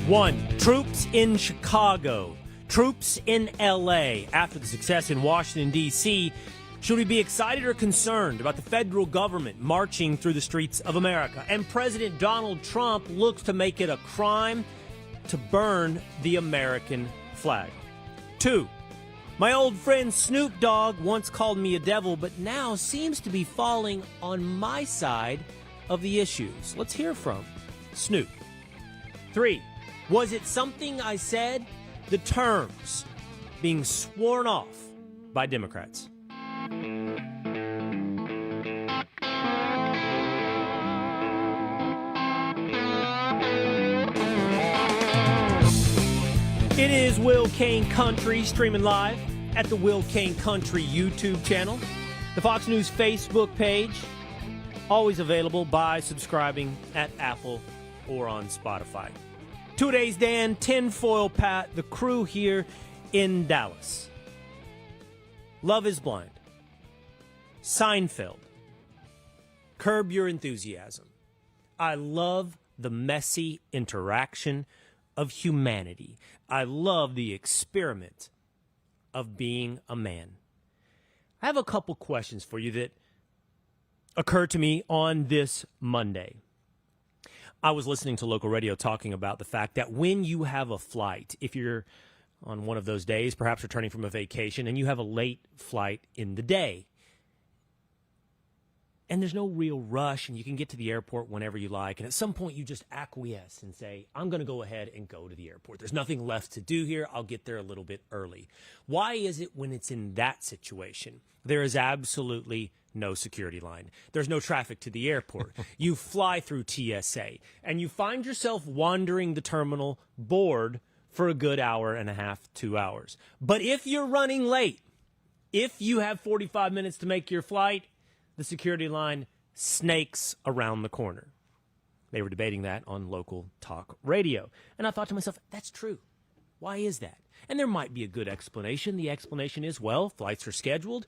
One, troops in Chicago, troops in L.A. After the success in Washington, D.C., should we be excited or concerned about the federal government marching through the streets of America? And President Donald Trump looks to make it a crime to burn the American flag. Two, my old friend Snoop Dogg once called me a devil, but now seems to be falling on my side of the issues. Let's hear from Snoop. Three, was it something I said? The terms being sworn off by Democrats. It is Will Cain Country, streaming live at the Will Cain Country YouTube channel, the Fox News Facebook page, always available by subscribing at Apple or on Spotify. 2 days, Dan, Tinfoil Pat, the crew here in Dallas. Love is Blind. Seinfeld. Curb Your Enthusiasm. I love the messy interaction of humanity. I love the experiment of being a man. I have a couple questions for you that occurred to me on this Monday. I was listening to local radio talking about the fact that when you have a flight, if you're on one of those days, perhaps returning from a vacation, and you have a late flight in the day, and there's no real rush, and you can get to the airport whenever you like, and at some point you just acquiesce and say, I'm going to go ahead and go to the airport. There's nothing left to do here. I'll get there a little bit early. Why is it when it's in that situation, there is absolutely no security line? There's no traffic to the airport. You fly through TSA, and you find yourself wandering the terminal bored for a good hour and a half, 2 hours. But if you're running late, if you have 45 minutes to make your flight, the security line snakes around the corner. They were debating that on local talk radio. And I thought to myself, that's true. Why is that? And there might be a good explanation. The explanation is, well, flights are scheduled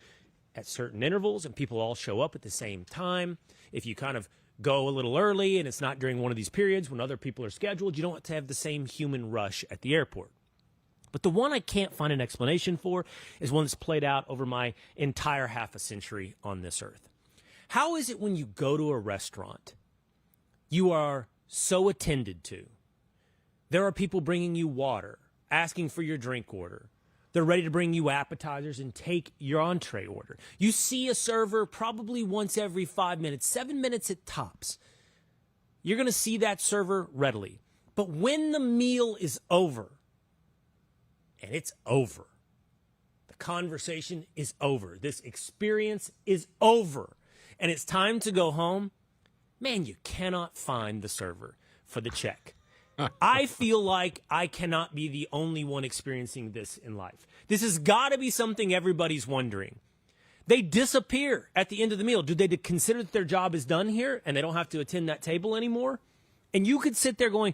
at certain intervals and people all show up at the same time. If you kind of go a little early and it's not during one of these periods when other people are scheduled, you don't want to have the same human rush at the airport. But the one I can't find an explanation for is one that's played out over my entire half a century on this earth. How is it when you go to a restaurant, you are so attended to? There are people bringing you water, asking for your drink order. They're ready to bring you appetizers and take your entree order. You see a server probably once every 5 minutes, 7 minutes at tops. You're going to see that server readily. But when the meal is over, and it's over, the conversation is over, this experience is over, and it's time to go home, man, you cannot find the server for the check. I feel like I cannot be the only one experiencing this in life. This has got to be something everybody's wondering. They disappear at the end of the meal. Do they consider that their job is done here and they don't have to attend that table anymore? And you could sit there going,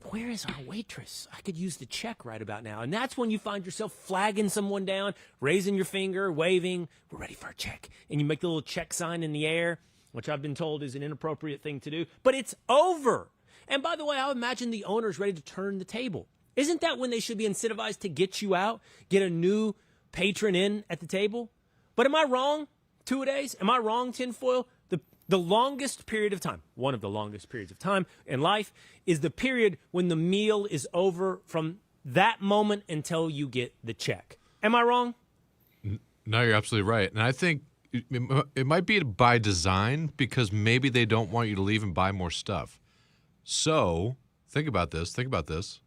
where is our waitress? I could use the check right about now. And that's when you find yourself flagging someone down, raising your finger, waving, we're ready for a check. And you make the little check sign in the air, which I've been told is an inappropriate thing to do. But it's over. And by the way, I imagine the owner's ready to turn the table. Isn't that when they should be incentivized to get you out, get a new patron in at the table? But am I wrong, 2 days? Am I wrong, Tinfoil? The longest period of time, one of the longest periods of time in life, is the period when the meal is over from that moment until you get the check. Am I wrong? No, you're absolutely right. And I think it might be by design because maybe they don't want you to leave and buy more stuff. So think about this.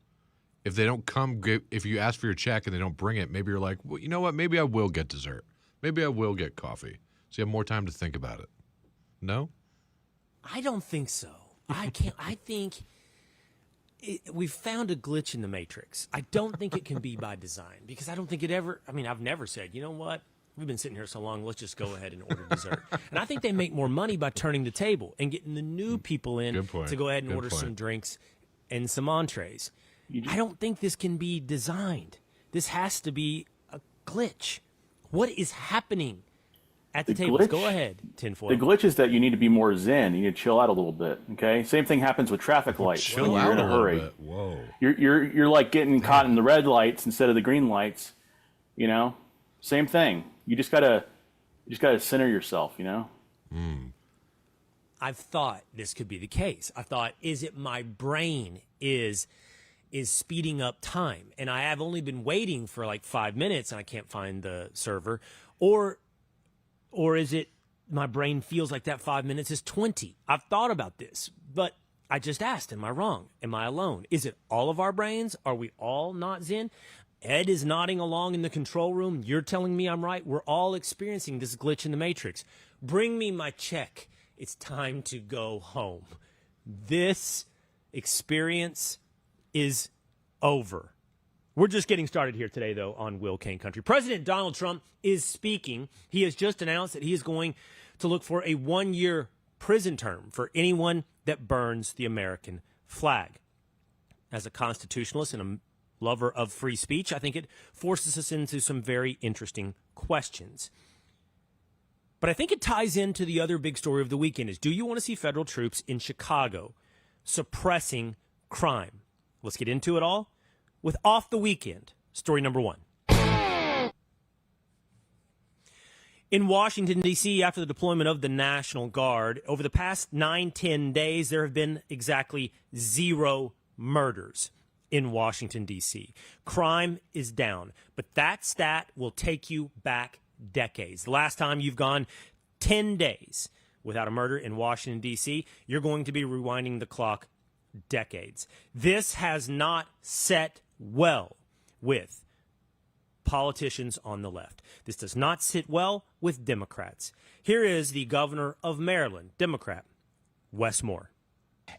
If they don't come, if you ask for your check and they don't bring it, maybe you're like, well, you know what? Maybe I will get dessert. Maybe I will get coffee. So you have more time to think about it. No? I don't think so. I think we've found a glitch in the matrix. I don't think it can be by design because I don't think it ever, I've never said, you know what? We've been sitting here so long, let's just go ahead and order dessert. And I think they make more money by turning the table and getting the new people in to go ahead and order some drinks and some entrees. I don't think this can be designed. This has to be a glitch. What is happening at the tables. Go ahead, Tinfoil. The glitch is that you need to be more zen. You need to chill out a little bit. Okay. Same thing happens with traffic lights. Chill when out you're in a a little hurry. bit. Whoa. You're like getting caught in the red lights instead of the green lights. You know, same thing. You just gotta center yourself. You know. I've thought this could be the case. I thought, is it my brain is speeding up time, and I have only been waiting for like 5 minutes, and I can't find the server, or is it my brain feels like that 5 minutes is 20? I've thought about this, but I just asked, am I wrong? Am I alone? Is it all of our brains? Are we all not zen? Ed is nodding along in the control room. You're telling me I'm right. We're all experiencing this glitch in the matrix. Bring me my check. It's time to go home. This experience is over. We're just getting started here today, though, on Will Cain Country. President Donald Trump is speaking. He has just announced that he is going to look for a 1-year prison term for anyone that burns the American flag. As a constitutionalist and a lover of free speech, I think it forces us into some very interesting questions. But I think it ties into the other big story of the weekend is, do you want to see federal troops in Chicago suppressing crime? Let's get into it all with Off the Weekend, story number 1. In Washington, D.C., after the deployment of the National Guard, over the past 9-10 days, there have been exactly 0 murders in Washington, D.C. Crime is down, but that stat will take you back decades. The last time you've gone 10 days without a murder in Washington, D.C., you're going to be rewinding the clock decades. This has not set well with politicians on the left. This does not sit well with Democrats. Here is the governor of Maryland, Democrat, Wes Moore.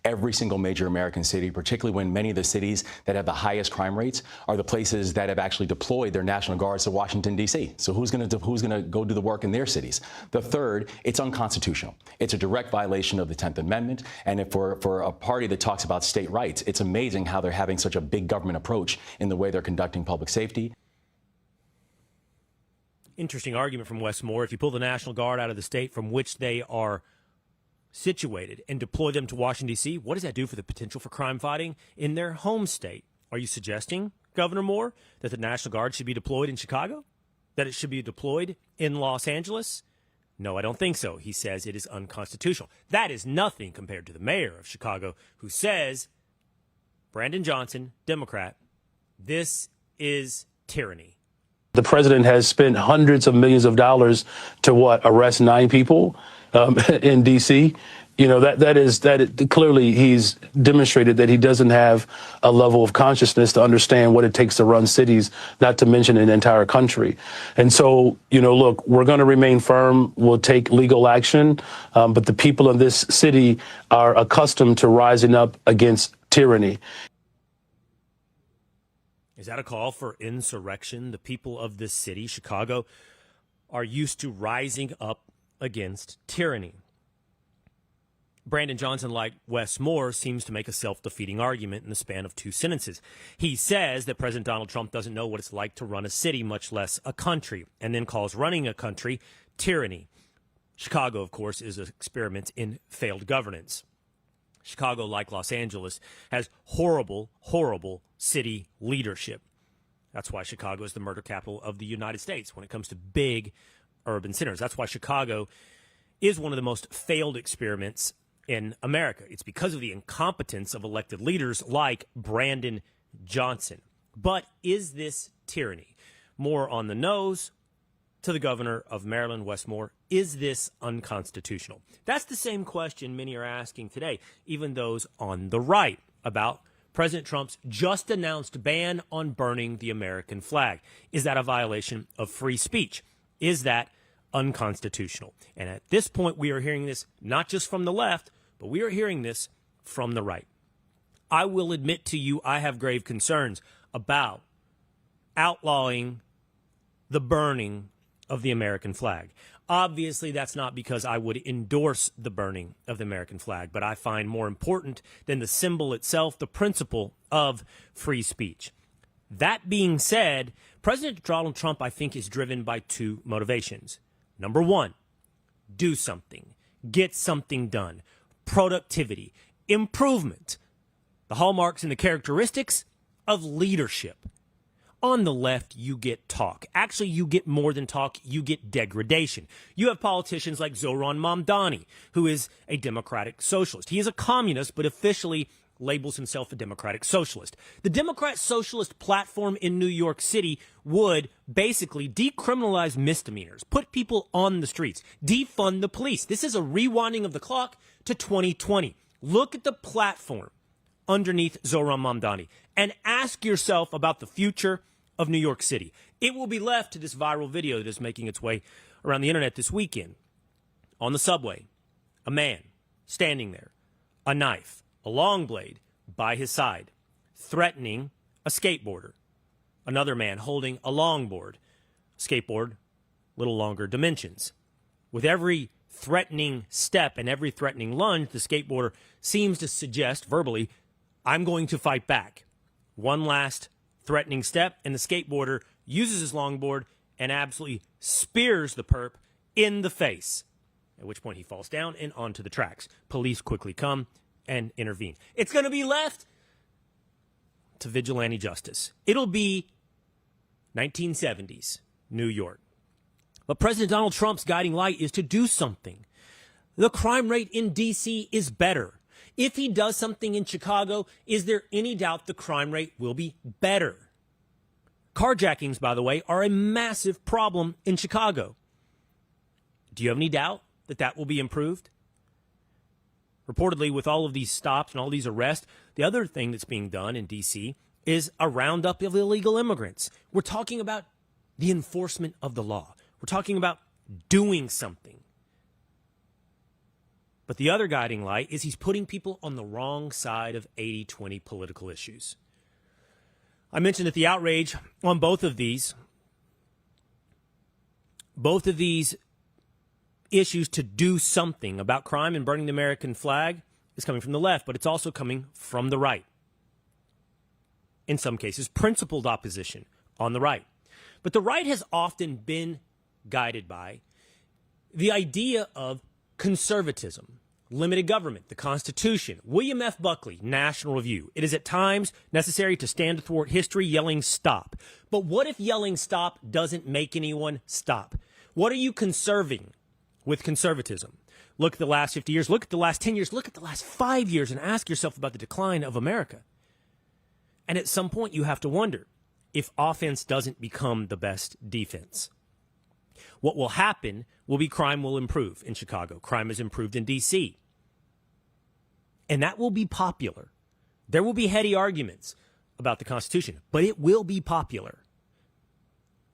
Every single major American city, particularly when many of the cities that have the highest crime rates are the places that have actually deployed their National Guards to Washington, D.C. So who's going to go do the work in their cities? The third, it's unconstitutional. It's a direct violation of the 10th Amendment. And if for a party that talks about state rights, it's amazing how they're having such a big government approach in the way they're conducting public safety. Interesting argument from Wes Moore. If you pull the National Guard out of the state from which they are situated and deploy them to Washington, D.C., what does that do for the potential for crime fighting in their home state? Are you suggesting, Governor Moore, that the National Guard should be deployed in Chicago? That it should be deployed in Los Angeles? No, I don't think so. He says it is unconstitutional. That is nothing compared to the mayor of Chicago, who says, Brandon Johnson, Democrat, this is tyranny. The president has spent hundreds of millions of dollars to arrest 9 people in D.C. You know, that clearly he's demonstrated that he doesn't have a level of consciousness to understand what it takes to run cities, not to mention an entire country. And so, you know, look, we're going to remain firm. We'll take legal action. But the people of this city are accustomed to rising up against tyranny. Is that a call for insurrection? The people of this city, Chicago, are used to rising up against tyranny. Brandon Johnson, like Wes Moore, seems to make a self-defeating argument in the span of 2 sentences. He says that President Donald Trump doesn't know what it's like to run a city, much less a country, and then calls running a country tyranny. Chicago, of course, is an experiment in failed governance. Chicago, like Los Angeles, has horrible, horrible city leadership. That's why Chicago is the murder capital of the United States when it comes to big urban centers. That's why Chicago is one of the most failed experiments in America. It's because of the incompetence of elected leaders like Brandon Johnson. But is this tyranny? More on the nose to the governor of Maryland, Wes Moore. Is this unconstitutional? That's the same question many are asking today, even those on the right, about President Trump's just announced ban on burning the American flag. Is that a violation of free speech? Is that unconstitutional? And at this point, we are hearing this not just from the left, but we are hearing this from the right. I will admit to you, I have grave concerns about outlawing the burning of the American flag. Obviously, that's not because I would endorse the burning of the American flag, but I find more important than the symbol itself the principle of free speech. That being said, President Donald Trump, I think, is driven by 2 motivations. Number 1, do something, get something done, productivity, improvement, the hallmarks and the characteristics of leadership. On the left, you get talk. Actually, you get more than talk. You get degradation. You have politicians like Zoran Mamdani, who is a democratic socialist. He is a communist, but officially labels himself a democratic socialist. The Democrat Socialist platform in New York City would basically decriminalize misdemeanors, put people on the streets, defund the police. This is a rewinding of the clock to 2020. Look at the platform underneath Zoran Mamdani and ask yourself about the future of New York City. It will be left to this viral video that is making its way around the internet this weekend. On the subway, a man standing there, a knife, a long blade by his side, threatening a skateboarder. Another man holding a longboard, skateboard, little longer dimensions. With every threatening step and every threatening lunge, the skateboarder seems to suggest verbally, I'm going to fight back. One last threatening step, and the skateboarder uses his longboard and absolutely spears the perp in the face, at which point he falls down and onto the tracks. Police quickly come and intervene. It's going to be left to vigilante justice. It'll be 1970s New York. But President Donald Trump's guiding light is to do something. The crime rate in D.C. is better. If he does something in Chicago, is there any doubt the crime rate will be better? Carjackings, by the way, are a massive problem in Chicago. Do you have any doubt that that will be improved? Reportedly, with all of these stops and all these arrests, the other thing that's being done in D.C. is a roundup of illegal immigrants. We're talking about the enforcement of the law. We're talking about doing something. But the other guiding light is he's putting people on the wrong side of 80-20 political issues. I mentioned that the outrage on both of these issues to do something about crime and burning the American flag is coming from the left, but it's also coming from the right. In some cases, principled opposition on the right. But the right has often been guided by the idea of conservatism, limited government, the Constitution. William F. Buckley, National Review. It is at times necessary to stand athwart history yelling stop. But what if yelling stop doesn't make anyone stop? What are you conserving with conservatism? Look at the last 50 years, look at the last 10 years, look at the last 5 years and ask yourself about the decline of America. And at some point you have to wonder if offense doesn't become the best defense. What will happen will be crime will improve in Chicago. Crime has improved in D.C. And that will be popular. There will be heady arguments about the Constitution, but it will be popular.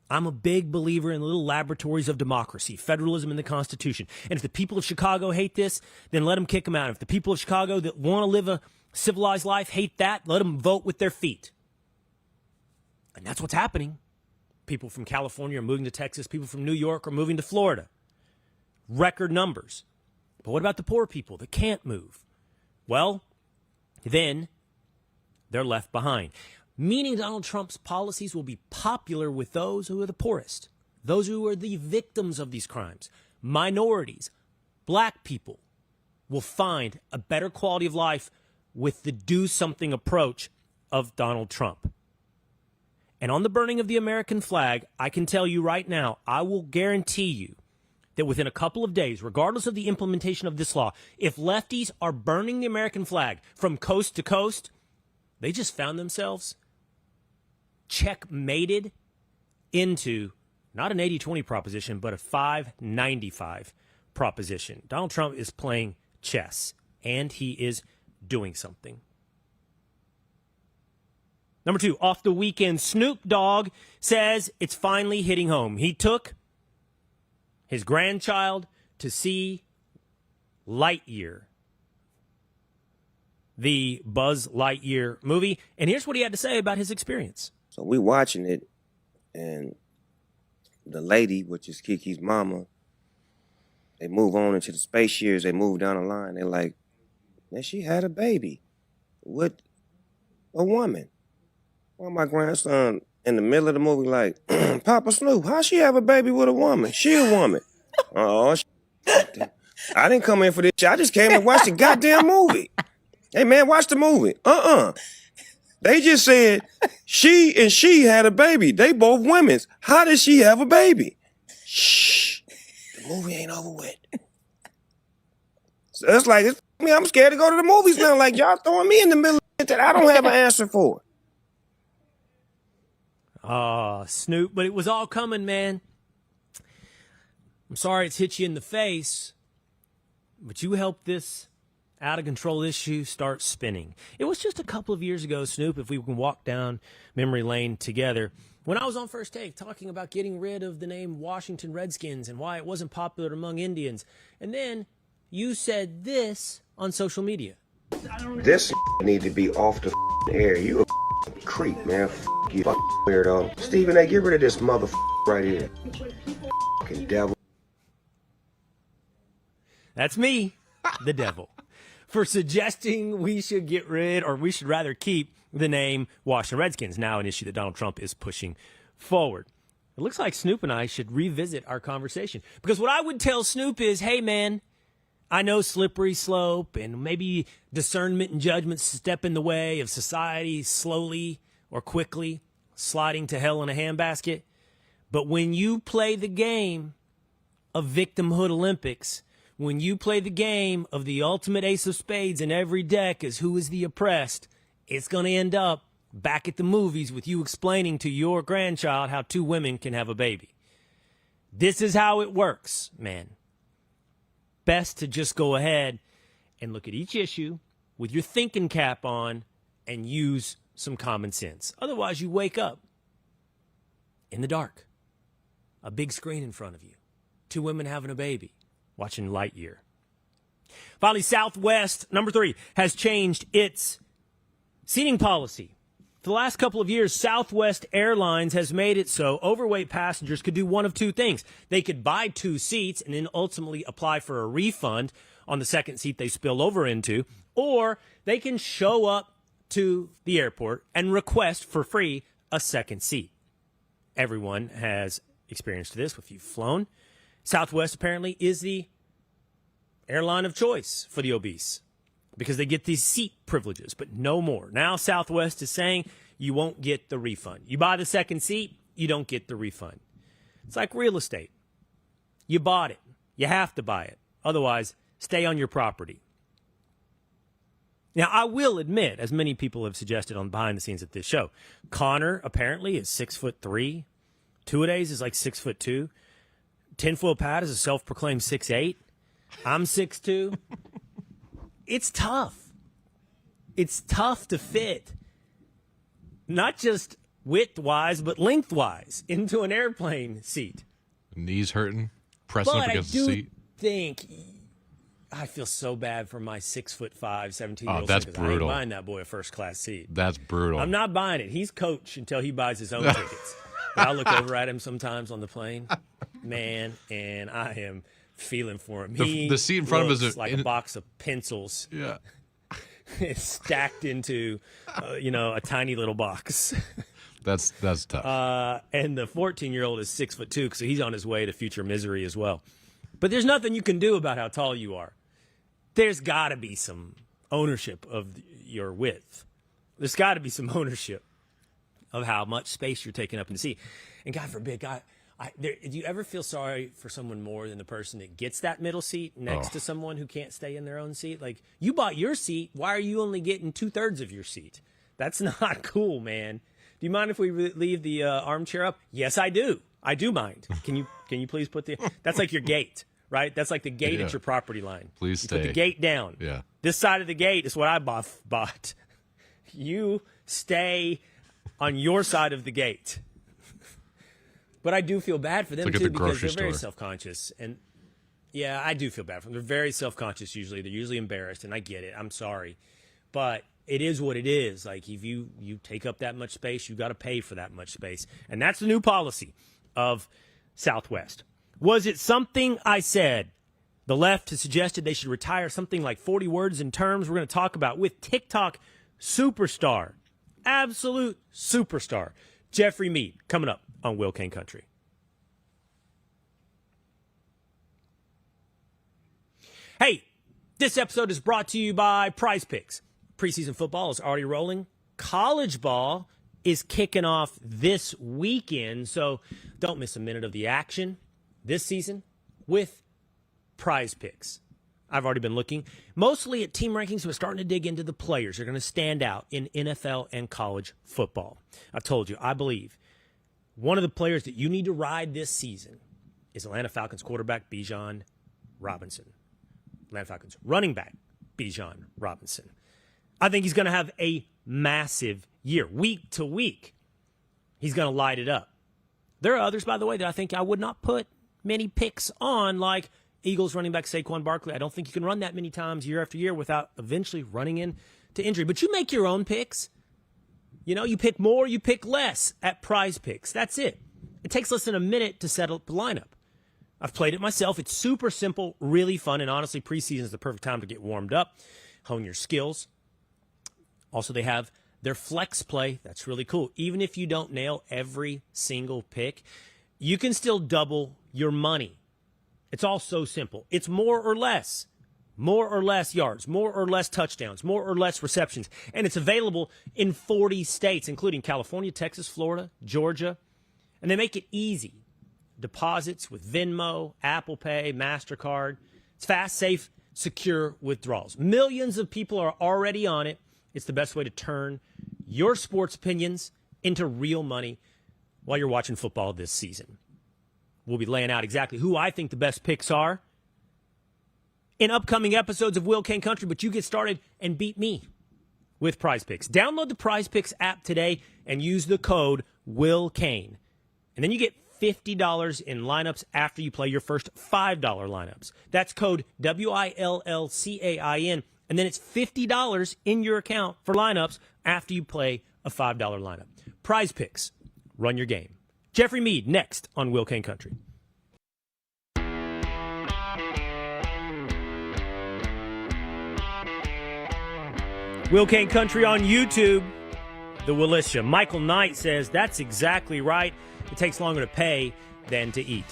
I'm a big believer in little laboratories of democracy, federalism and the Constitution. And if the people of Chicago hate this, then let them kick them out. If the people of Chicago that want to live a civilized life hate that, let them vote with their feet. And that's what's happening. People from California are moving to Texas. People from New York are moving to Florida. Record numbers. But what about the poor people that can't move? Well, then they're left behind. Meaning Donald Trump's policies will be popular with those who are the poorest, those who are the victims of these crimes. Minorities, black people will find a better quality of life with the do something approach of Donald Trump. And on the burning of the American flag, I can tell you right now, I will guarantee you that within a couple of days, regardless of the implementation of this law, if lefties are burning the American flag from coast to coast, they just found themselves checkmated into not an 80-20 proposition, but a 5-95 proposition. Donald Trump is playing chess, and he is doing something. Number 2, off the weekend, Snoop Dogg says it's finally hitting home. He took his grandchild to see Lightyear, the Buzz Lightyear movie. And here's what he had to say about his experience. So we watching it, and the lady, which is Kiki's mama, they move on into the space years. They move down the line. They're like, man, she had a baby with a woman. Well, my grandson in the middle of the movie like, Papa Snoop, how she have a baby with a woman? She a woman. Oh, I didn't come in for this shit. I just came to watch the goddamn movie. Hey, man, watch the movie. They just said she had a baby. They both women's. How did she have a baby? Shh. The movie ain't over with. So it's like, I'm scared to go to the movies now. Like, y'all throwing me in the middle of it that I don't have an answer for. Oh, Snoop, but it was all coming, man. I'm sorry it's hit you in the face, but you helped this out-of-control issue start spinning. It was just a couple of years ago, Snoop, if we can walk down memory lane together, when I was on First Take talking about getting rid of the name Washington Redskins and why it wasn't popular among Indians. And then you said this on social media. This need to be off the air. You a creep, man. You weirdo. Stephen A., get rid of this mother right here. Fucking devil. That's me, the devil, for suggesting we should get rid, or we should rather keep, the name Washington Redskins, now an issue that Donald Trump is pushing forward. It looks like Snoop and I should revisit our conversation. Because what I would tell Snoop is, hey, man, I know slippery slope and maybe discernment and judgment step in the way of society slowly or quickly sliding to hell in a handbasket. But when you play the game of victimhood Olympics, when you play the game of the ultimate ace of spades in every deck is who is the oppressed, it's going to end up back at the movies with you explaining to your grandchild how two women can have a baby. This is how it works, man. Best to just go ahead and look at each issue with your thinking cap on and use some common sense. Otherwise, you wake up in the dark, a big screen in front of you, two women having a baby, watching Lightyear. Finally, Southwest, number 3, has changed its seating policy. For the last couple of years, Southwest Airlines has made it so overweight passengers could do one of two things. They could buy 2 seats and then ultimately apply for a refund on the second seat they spill over into, or they can show up to the airport and request for free a second seat. Everyone has experienced this if you've flown. Southwest apparently is the airline of choice for the obese because they get these seat privileges, but no more. Now Southwest is saying you won't get the refund. You buy the second seat, you don't get the refund. It's like real estate. You bought it. You have to buy it. Otherwise, stay on your property. Now, I will admit, as many people have suggested on behind the scenes at this show, Connor apparently is 6'3". Two-a-days is like 6'2". Tinfoil Pat is a self-proclaimed 6'8". I'm 6'2". It's tough. It's tough to fit, not just width-wise, but lengthwise into an airplane seat. Knees hurting, pressing up against the seat. Think I feel so bad for my 6'5", 17-year-old. Oh, that's brutal. I ain't buying that boy a first-class seat. That's brutal. I'm not buying it. He's coach until he buys his own tickets. But I look over at him sometimes on the plane, man, and I am feeling for him. The seat in front of us is like a box of pencils. Yeah, it's stacked into, a tiny little box. That's tough. And the 14-year-old is 6'2", so he's on his way to future misery as well. But there's nothing you can do about how tall you are. There's got to be some ownership of your width. There's got to be some ownership of how much space you're taking up in the seat. And God forbid, do you ever feel sorry for someone more than the person that gets that middle seat next to someone who can't stay in their own seat? Like, you bought your seat. Why are you only getting 2/3 of your seat? That's not cool, man. Do you mind if we leave the armchair up? Yes, I do. I do mind. Can you please put that's like your gate, right? That's like the gate at your property line. Please stay. Put the gate down. Yeah. This side of the gate is what I bought. You stay on your side of the gate. But I do feel bad for them, too, because they're very self-conscious. And, yeah, I do feel bad for them. They're very self-conscious usually. They're usually embarrassed, and I get it. I'm sorry. But it is what it is. Like, if you take up that much space, you got to pay for that much space. And that's the new policy of Southwest. Was it something I said? The left has suggested they should retire something like 40 words and terms we're going to talk about with TikTok superstar, absolute superstar, Jeffrey Mead, coming up on Will Cain Country. Hey, this episode is brought to you by Prize Picks. Preseason football is already rolling. College ball is kicking off this weekend, so don't miss a minute of the action this season with Prize Picks. I've already been looking mostly at team rankings, but starting to dig into the players that are going to stand out in NFL and college football. I've told you, I believe one of the players that you need to ride this season is Atlanta Falcons quarterback Bijan Robinson. Atlanta Falcons running back Bijan Robinson. I think he's going to have a massive year. Week to week, he's going to light it up. There are others, by the way, that I think I would not put many picks on, like Eagles running back Saquon Barkley. I don't think you can run that many times year after year without eventually running into injury. But you make your own picks. You know, you pick more, you pick less at Prize Picks. That's it. It takes less than a minute to set up the lineup. I've played it myself. It's super simple, really fun, and honestly, preseason is the perfect time to get warmed up, hone your skills. Also, they have their flex play. That's really cool. Even if you don't nail every single pick, you can still double your money. It's all so simple. It's more or less yards, more or less touchdowns, more or less receptions. And it's available in 40 states, including California, Texas, Florida, Georgia. And they make it easy. Deposits with Venmo, Apple Pay, MasterCard. It's fast, safe, secure withdrawals. Millions of people are already on it. It's the best way to turn your sports opinions into real money while you're watching football this season. We'll be laying out exactly who I think the best picks are in upcoming episodes of Will Cain Country, but you get started and beat me with Prize Picks. Download the Prize Picks app today and use the code Will Cain. And then you get $50 in lineups after you play your first $5 lineups. That's code WILLCAIN. And then it's $50 in your account for lineups after you play a $5 lineup. Prize Picks. Run your game. Jeffrey Mead next on Will Cain Country. Will Cain Country on YouTube. The Willisha. Michael Knight says, that's exactly right. It takes longer to pay than to eat.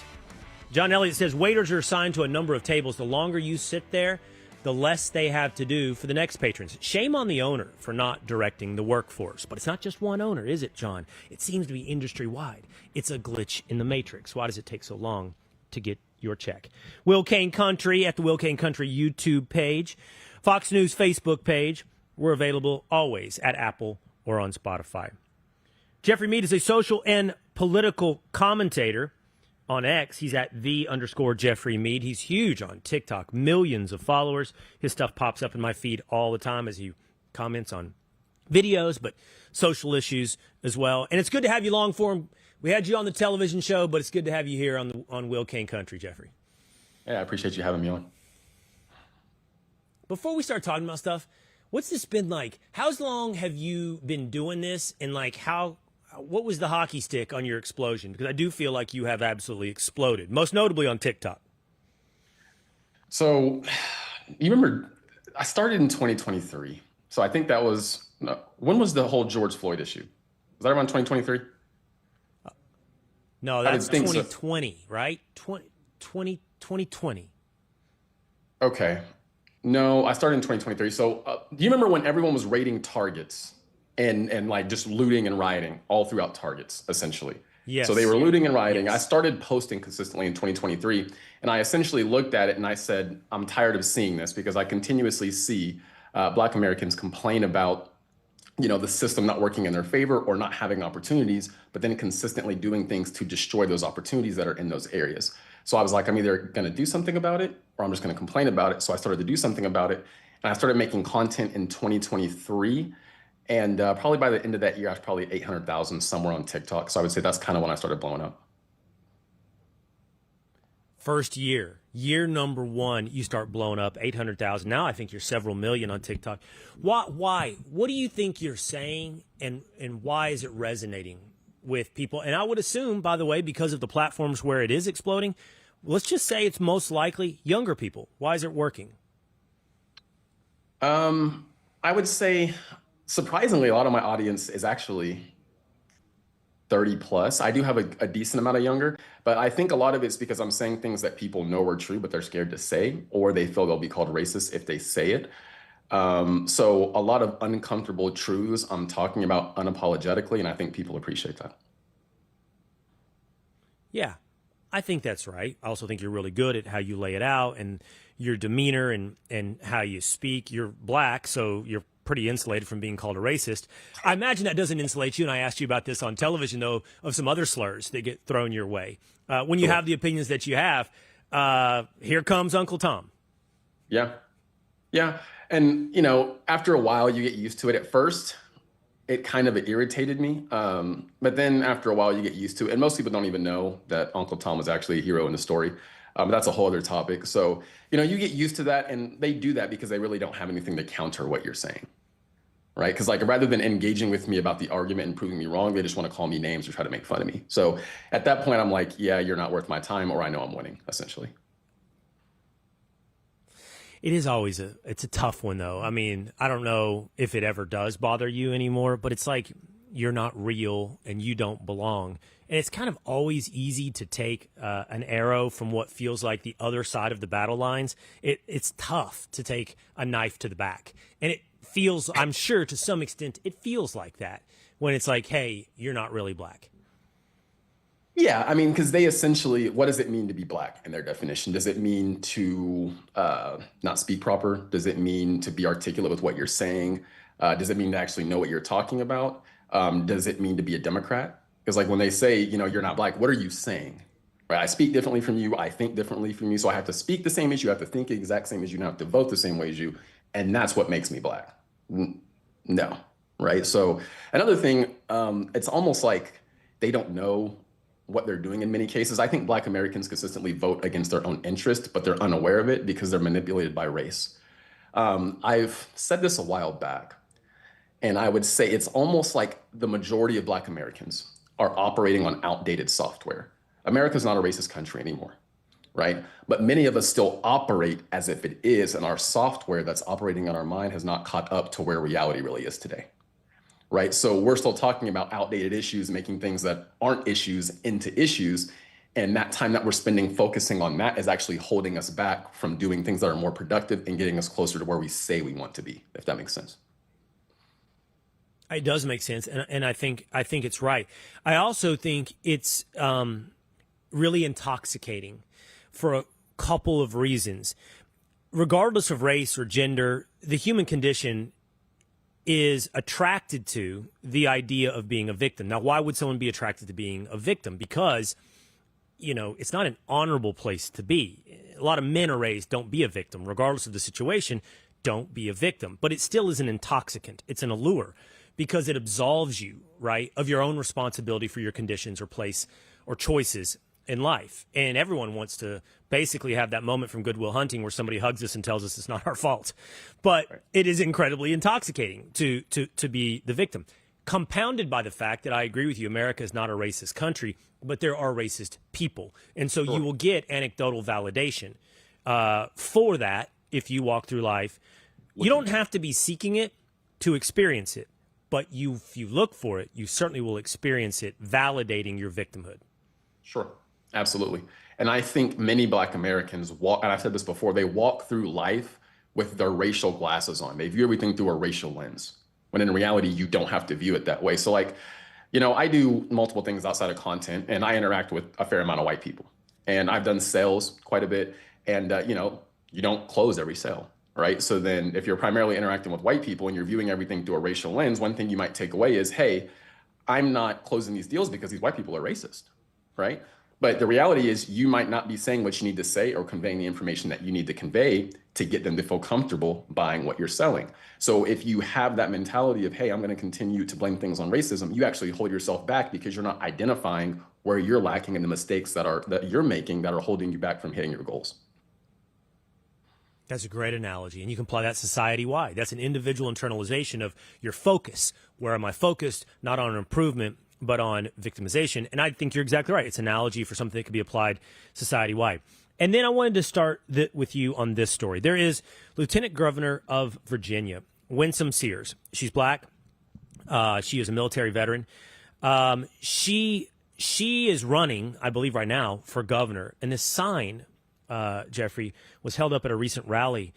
John Elliott says, waiters are assigned to a number of tables. The longer you sit there, the less they have to do for the next patrons. Shame on the owner for not directing the workforce. But it's not just one owner, is it, John? It seems to be industry-wide. It's a glitch in the matrix. Why does it take so long to get your check? Will Cain Country at the Will Cain Country YouTube page. Fox News Facebook page. We're available always at Apple or on Spotify. Jeffrey Mead is a social and political commentator. On X, he's at _Jeffrey Mead. He's huge on TikTok, millions of followers. His stuff pops up in my feed all the time as he comments on videos, but social issues as well. And it's good to have you long form. We had you on the television show, but it's good to have you here on Will Cain Country, Jeffrey. Yeah, I appreciate you having me on. Before we start talking about stuff, what's this been like? How long have you been doing this? And like what was the hockey stick on your explosion? Because I do feel like you have absolutely exploded, most notably on TikTok. So, you remember, I started in 2023. So I think that was, when was the whole George Floyd issue? Was that around 2023? No, that's 2020, so. Right? 2020. Okay. No, I started in 2023. So do you remember when everyone was raiding Targets? And like just looting and rioting all throughout Targets, essentially. Yes. So they were looting and rioting. Yes. I started posting consistently in 2023, and I essentially looked at it and I said, I'm tired of seeing this because I continuously see Black Americans complain about, the system not working in their favor or not having opportunities, but then consistently doing things to destroy those opportunities that are in those areas. So I was like, I'm either going to do something about it or I'm just going to complain about it. So I started to do something about it, and I started making content in 2023. And probably by the end of that year, I was probably 800,000 somewhere on TikTok. So I would say that's kind of when I started blowing up. First year number one, you start blowing up 800,000. Now I think you're several million on TikTok. Why? What do you think you're saying, and why is it resonating with people? And I would assume, by the way, because of the platforms where it is exploding, let's just say it's most likely younger people. Why is it working? I would say, surprisingly, a lot of my audience is actually 30 plus. I do have a decent amount of younger, but I think a lot of it's because I'm saying things that people know are true, but they're scared to say, or they feel they'll be called racist if they say it. So a lot of uncomfortable truths I'm talking about unapologetically, and I think people appreciate that. Yeah, I think that's right. I also think you're really good at how you lay it out and your demeanor and how you speak. You're black, so you're pretty insulated from being called a racist. I imagine that doesn't insulate you, and I asked you about this on television, though, of some other slurs that get thrown your way. When you have the opinions that you have, here comes Uncle Tom. Yeah. Yeah. And, you know, after a while, you get used to it. At first, it kind of irritated me. But then after a while, you get used to it. And most people don't even know that Uncle Tom was actually a hero in the story. But that's a whole other topic. So, you know, you get used to that, and they do that because they really don't have anything to counter what you're saying, right? Because like rather than engaging with me about the argument and proving me wrong, they just want to call me names or try to make fun of me. So at that point, I'm like, yeah, you're not worth my time, or I know I'm winning, essentially. It is always it's a tough one, though. I mean, I don't know if it ever does bother you anymore, but it's like you're not real and you don't belong. And it's kind of always easy to take an arrow from what feels like the other side of the battle lines. It's tough to take a knife to the back. And it feels, I'm sure to some extent, it feels like that when it's like, hey, you're not really black. Yeah, I mean, because they essentially, what does it mean to be black in their definition? Does it mean to not speak proper? Does it mean to be articulate with what you're saying? Does it mean to actually know what you're talking about? Does it mean to be a Democrat? Because like when they say, you know, you're not black, what are you saying? Right? I speak differently from you. I think differently from you. So I have to speak the same as you. I have to think the exact same as you. And I have to vote the same way as you. And that's what makes me black. No. Right? So another thing, it's almost like they don't know what they're doing in many cases. I think Black Americans consistently vote against their own interest, but they're unaware of it because they're manipulated by race. I've said this a while back, and I would say it's almost like the majority of Black Americans are operating on outdated software. America's not a racist country anymore, right? But many of us still operate as if it is, and our software that's operating on our mind has not caught up to where reality really is today. Right. So we're still talking about outdated issues, making things that aren't issues into issues. And that time that we're spending focusing on that is actually holding us back from doing things that are more productive and getting us closer to where we say we want to be, if that makes sense. It does make sense. And I think it's right. I also think it's really intoxicating for a couple of reasons. Regardless of race or gender, the human condition is attracted to the idea of being a victim. Now, why would someone be attracted to being a victim? Because, you know, it's not an honorable place to be. A lot of men are raised, don't be a victim. Regardless of the situation, don't be a victim. But it still is an intoxicant. It's an allure because it absolves you, right, of your own responsibility for your conditions or place or choices in life. And everyone wants to basically have that moment from Good Will Hunting where somebody hugs us and tells us it's not our fault. But it is incredibly intoxicating to be the victim. Compounded by the fact that I agree with you, America is not a racist country, but there are racist people. And so you will get anecdotal validation for that if you walk through life. You don't have to be seeking it to experience it, but if you look for it, you certainly will experience it validating your victimhood. Sure. Absolutely. And I think many Black Americans walk, and I've said this before, they walk through life with their racial glasses on. They view everything through a racial lens, when in reality, you don't have to view it that way. So like, you know, I do multiple things outside of content, and I interact with a fair amount of white people. And I've done sales quite a bit. And, you know, you don't close every sale, right? So then if you're primarily interacting with white people and you're viewing everything through a racial lens, one thing you might take away is, hey, I'm not closing these deals because these white people are racist, right? But the reality is you might not be saying what you need to say or conveying the information that you need to convey to get them to feel comfortable buying what you're selling. So if you have that mentality of, hey, I'm going to continue to blame things on racism, you actually hold yourself back because you're not identifying where you're lacking and the mistakes that you're making that are holding you back from hitting your goals. That's a great analogy, and you can apply that society-wide. That's an individual internalization of your focus. Where am I focused? Not on improvement, but on victimization. And I think you're exactly right. It's an analogy for something that could be applied society-wide. And then I wanted to start with you on this story. There is Lieutenant Governor of Virginia, Winsome Sears. She's black. She is a military veteran. She is running, I believe, right now for governor, and this sign, Jeffrey, was held up at a recent rally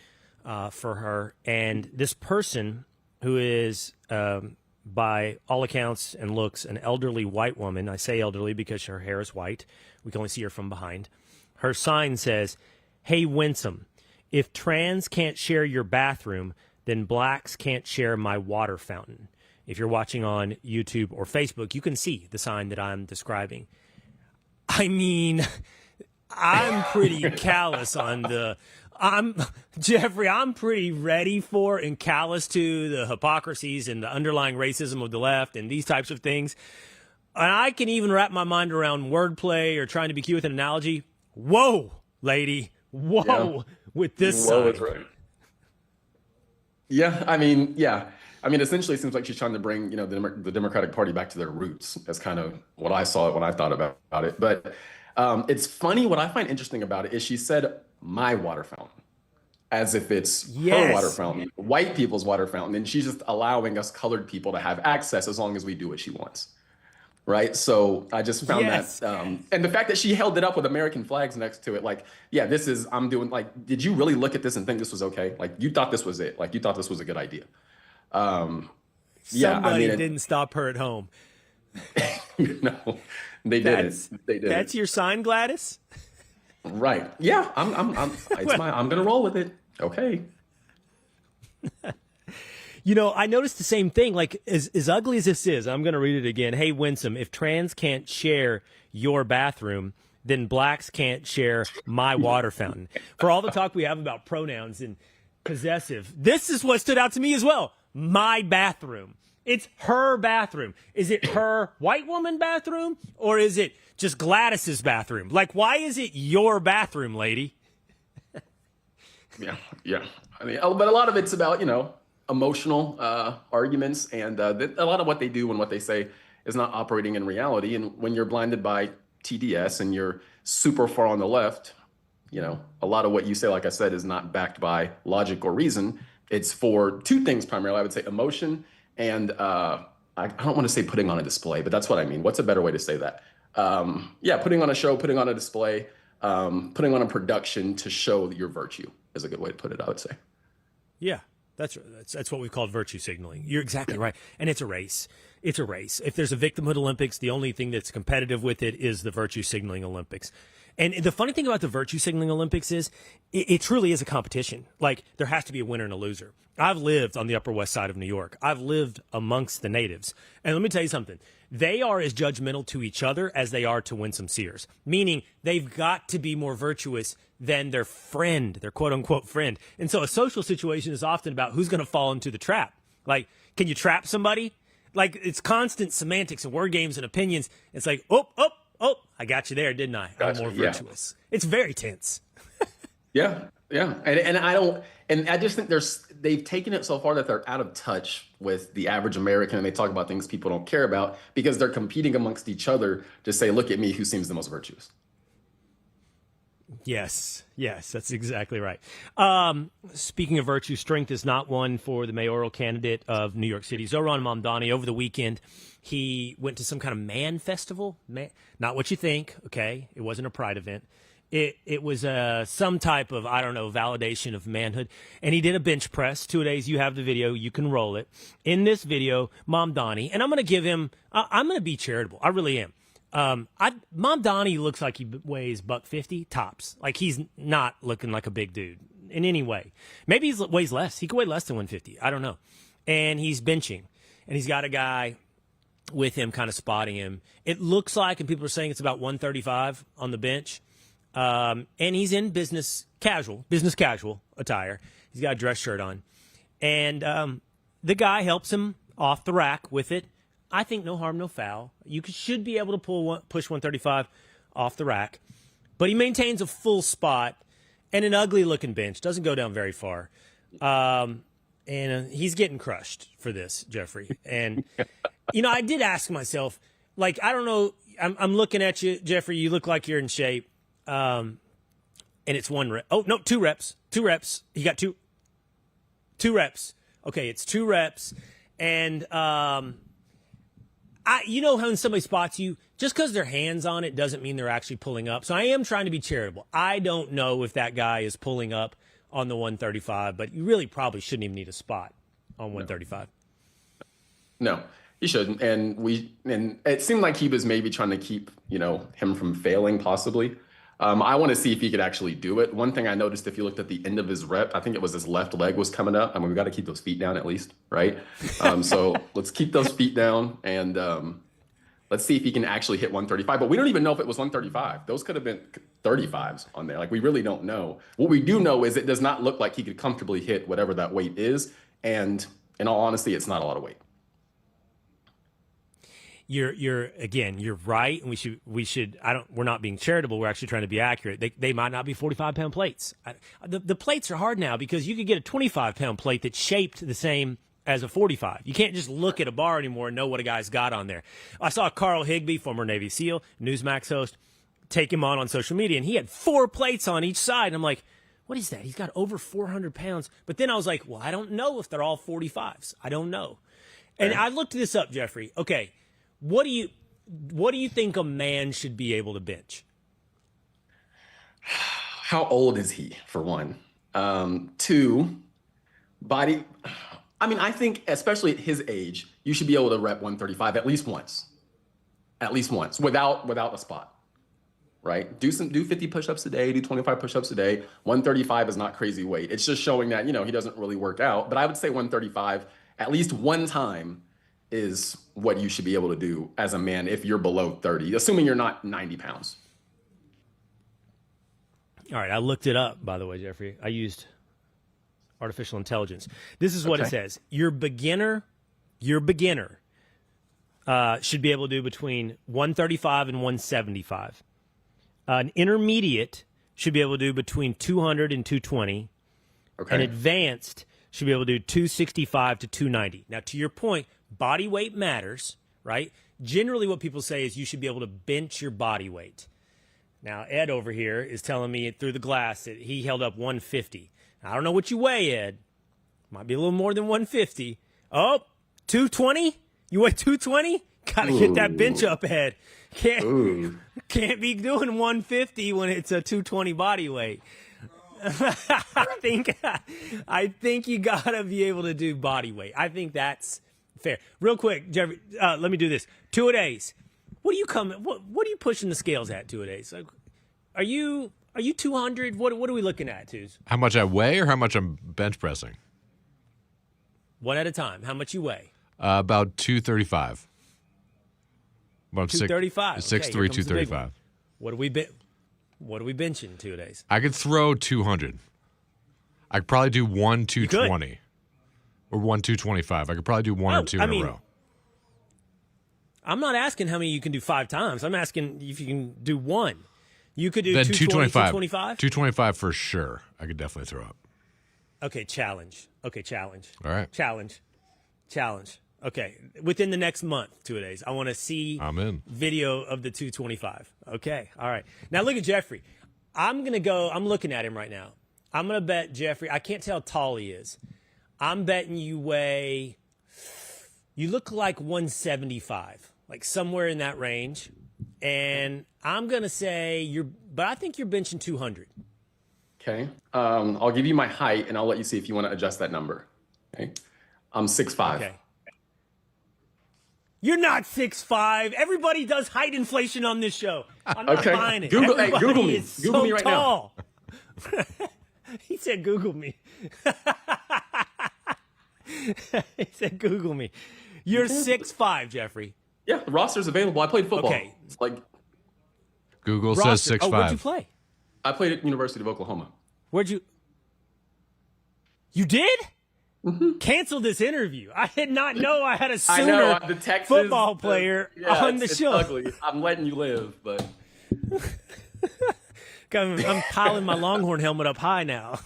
for her, and this person who is, by all accounts and looks, an elderly white woman. I say elderly because her hair is white. We can only see her from behind. Her sign says, "Hey, Winsome, if trans can't share your bathroom, then blacks can't share my water fountain." If you're watching on YouTube or Facebook, you can see the sign that I'm describing. I mean, I'm pretty callous on the... Jeffrey, I'm pretty ready for and callous to the hypocrisies and the underlying racism of the left and these types of things. And I can even wrap my mind around wordplay or trying to be cute with an analogy. Whoa, lady. Whoa, with this Whoa, sign. that's right. Yeah, I mean, essentially it seems like she's trying to bring, the Democratic Party back to their roots. That's kind of what I saw when I thought about it. But it's funny. What I find interesting about it is she said, "my water fountain," as if it's her water fountain, white people's water fountain. And she's just allowing us colored people to have access as long as we do what she wants. Right. So I just found that. And the fact that she held it up with American flags next to it, like, yeah, I'm doing, like, did you really look at this and think this was okay? Like, you thought this was it. Like, you thought this was a good idea. Somebody didn't stop her at home. No, they didn't. They didn't. That's your sign, Gladys? Right. Yeah. I'm going to roll with it. Okay. I noticed the same thing. Like, as ugly as this is, I'm going to read it again. "Hey, Winsome, if trans can't share your bathroom, then blacks can't share my water fountain." For all the talk we have about pronouns and possessive, this is what stood out to me as well. My bathroom. It's her bathroom. Is it her white woman bathroom, or is it just Gladys's bathroom? Like, why is it your bathroom, lady? Yeah. I mean, but a lot of it's about, emotional arguments, and a lot of what they do and what they say is not operating in reality. And when you're blinded by TDS and you're super far on the left, a lot of what you say, like I said, is not backed by logic or reason. It's for two things primarily. I would say emotion and I don't want to say putting on a display, but that's what I mean. What's a better way to say that? Putting on a show, putting on a display, putting on a production to show your virtue is a good way to put it, I would say. Yeah. That's what we call virtue signaling. You're exactly right. And it's a race. It's a race. If there's a victimhood Olympics, the only thing that's competitive with it is the virtue signaling Olympics. And the funny thing about the virtue signaling Olympics is it truly is a competition. Like, there has to be a winner and a loser. I've lived on the Upper West Side of New York. I've lived amongst the natives. And let me tell you something. They are as judgmental to each other as they are to Winsome Sears, meaning they've got to be more virtuous than their friend, their quote-unquote friend. And so a social situation is often about who's going to fall into the trap. Like, can you trap somebody? Like, it's constant semantics and word games and opinions. It's like, oh, I got you there, didn't I? I'm more virtuous. It's very tense. Yeah. And I just think they've taken it so far that they're out of touch with the average American, and they talk about things people don't care about because they're competing amongst each other to say, look at me, who seems the most virtuous. Yes, that's exactly right. Speaking of virtue, strength is not one for the mayoral candidate of New York City, Zohran Mamdani. Over the weekend, he went to some kind of man festival. Not what you think, okay? It wasn't a pride event. It was some type of, I don't know, validation of manhood. And he did a bench press, 2 days. You have the video. You can roll it. In this video, Mamdani, and I'm going to give him, I'm going to be charitable. I really am. Mamdani looks like he weighs $150 tops. Like, he's not looking like a big dude in any way. Maybe he weighs less. He could weigh less than 150. I don't know. And he's benching, and he's got a guy with him kind of spotting him. It looks like, and people are saying it's about 135 on the bench. And he's in business casual attire. He's got a dress shirt on. And the guy helps him off the rack with it. I think no harm, no foul. You should be able to push 135 off the rack. But he maintains a full spot and an ugly-looking bench. Doesn't go down very far. And he's getting crushed for this, Jeffrey. And, I did ask myself, like, I don't know. I'm looking at you, Jeffrey. You look like you're in shape. And it's 1 rep. Oh, no, 2 reps. 2 reps. He got two reps. Okay, it's 2 reps. And You know how when somebody spots you, just because their hands on it doesn't mean they're actually pulling up. So I am trying to be charitable. I don't know if that guy is pulling up on the 135, but you really probably shouldn't even need a spot on 135. No, he shouldn't. And it seemed like he was maybe trying to keep, him from failing possibly. I want to see if he could actually do it. One thing I noticed, if you looked at the end of his rep, I think it was his left leg was coming up. I mean, we got to keep those feet down at least, right? So let's keep those feet down and let's see if he can actually hit 135. But we don't even know if it was 135. Those could have been 35s on there. Like, we really don't know. What we do know is it does not look like he could comfortably hit whatever that weight is. And in all honesty, it's not a lot of weight. You're right, and we should. We're not being charitable. We're actually trying to be accurate. They might not be 45-pound plates. The plates are hard now because you could get a 25-pound plate that's shaped the same as a 45. You can't just look at a bar anymore and know what a guy's got on there. I saw Carl Higbee, former Navy SEAL, Newsmax host, take him on social media, and he had 4 plates on each side. And I'm like, what is that? He's got over 400 pounds. But then I was like, well, I don't know if they're all 45s. I don't know. And I looked this up, Jeffrey. Okay. What do you think a man should be able to bench? How old is he, for one? 2, body. I mean, I think especially at his age, you should be able to rep 135 at least once. At least once, without a spot. Right? Do 50 push-ups a day, do 25 push-ups a day. 135 is not crazy weight. It's just showing that, he doesn't really work out. But I would say 135 at least one time is what you should be able to do as a man if you're below 30, assuming you're not 90 pounds. All right, I looked it up, by the way, Jeffrey. I used artificial intelligence. This is what it says. Your beginner should be able to do between 135 and 175. An intermediate should be able to do between 200 and 220. Okay. An advanced should be able to do 265 to 290. Now, to your point, body weight matters, right? Generally, what people say is you should be able to bench your body weight. Now, Ed over here is telling me through the glass that he held up 150. I don't know what you weigh, Ed. Might be a little more than 150. Oh, 220? You weigh 220? Gotta get that bench up, Ed. Can't be doing 150 when it's a 220 body weight. I think you gotta be able to do body weight. I think that's fair. Real quick, Jeffrey, let me do this. 2-a-days. What are you pushing the scales at 2-a-days? Like, are you 200? What are we looking at, Twos? How much I weigh or how much I'm bench pressing? One at a time. How much you weigh? About 235. About 235. 6'3", 235. What are we benching 2-a-days? I could throw 200. I could probably do 1 220 or 1 225. I could probably do 1 or 2 in a row. I'm not asking how many you can do 5 times. I'm asking if you can do 1. You could do then 225. 225 for sure. I could definitely throw up. Okay, challenge. All right. Challenge. Okay, within the next month, 2-a-days, I want to see video of the 225. Okay, all right. Now look at Jeffrey. I'm looking at him right now. I'm going to bet Jeffrey, I can't tell how tall he is. I'm betting you look like 175, like somewhere in that range. And I'm going to say but I think you're benching 200. Okay. I'll give you my height and I'll let you see if you want to adjust that number. Okay. I'm 6'5". Okay. You're not 6'5". Everybody does height inflation on this show. I'm not buying it. Google me. Google me right now. He said Google me. He said Google me. You're 6'5", Jeffrey. Yeah, the roster's available. I played football. Okay. It's like Google says 6'5". Oh, where'd you play? I played at University of Oklahoma. You did? Mm-hmm. Cancel this interview. I did not know I had a Sooner football player on the show. It's ugly. I'm letting you live, but I'm piling my Longhorn helmet up high now.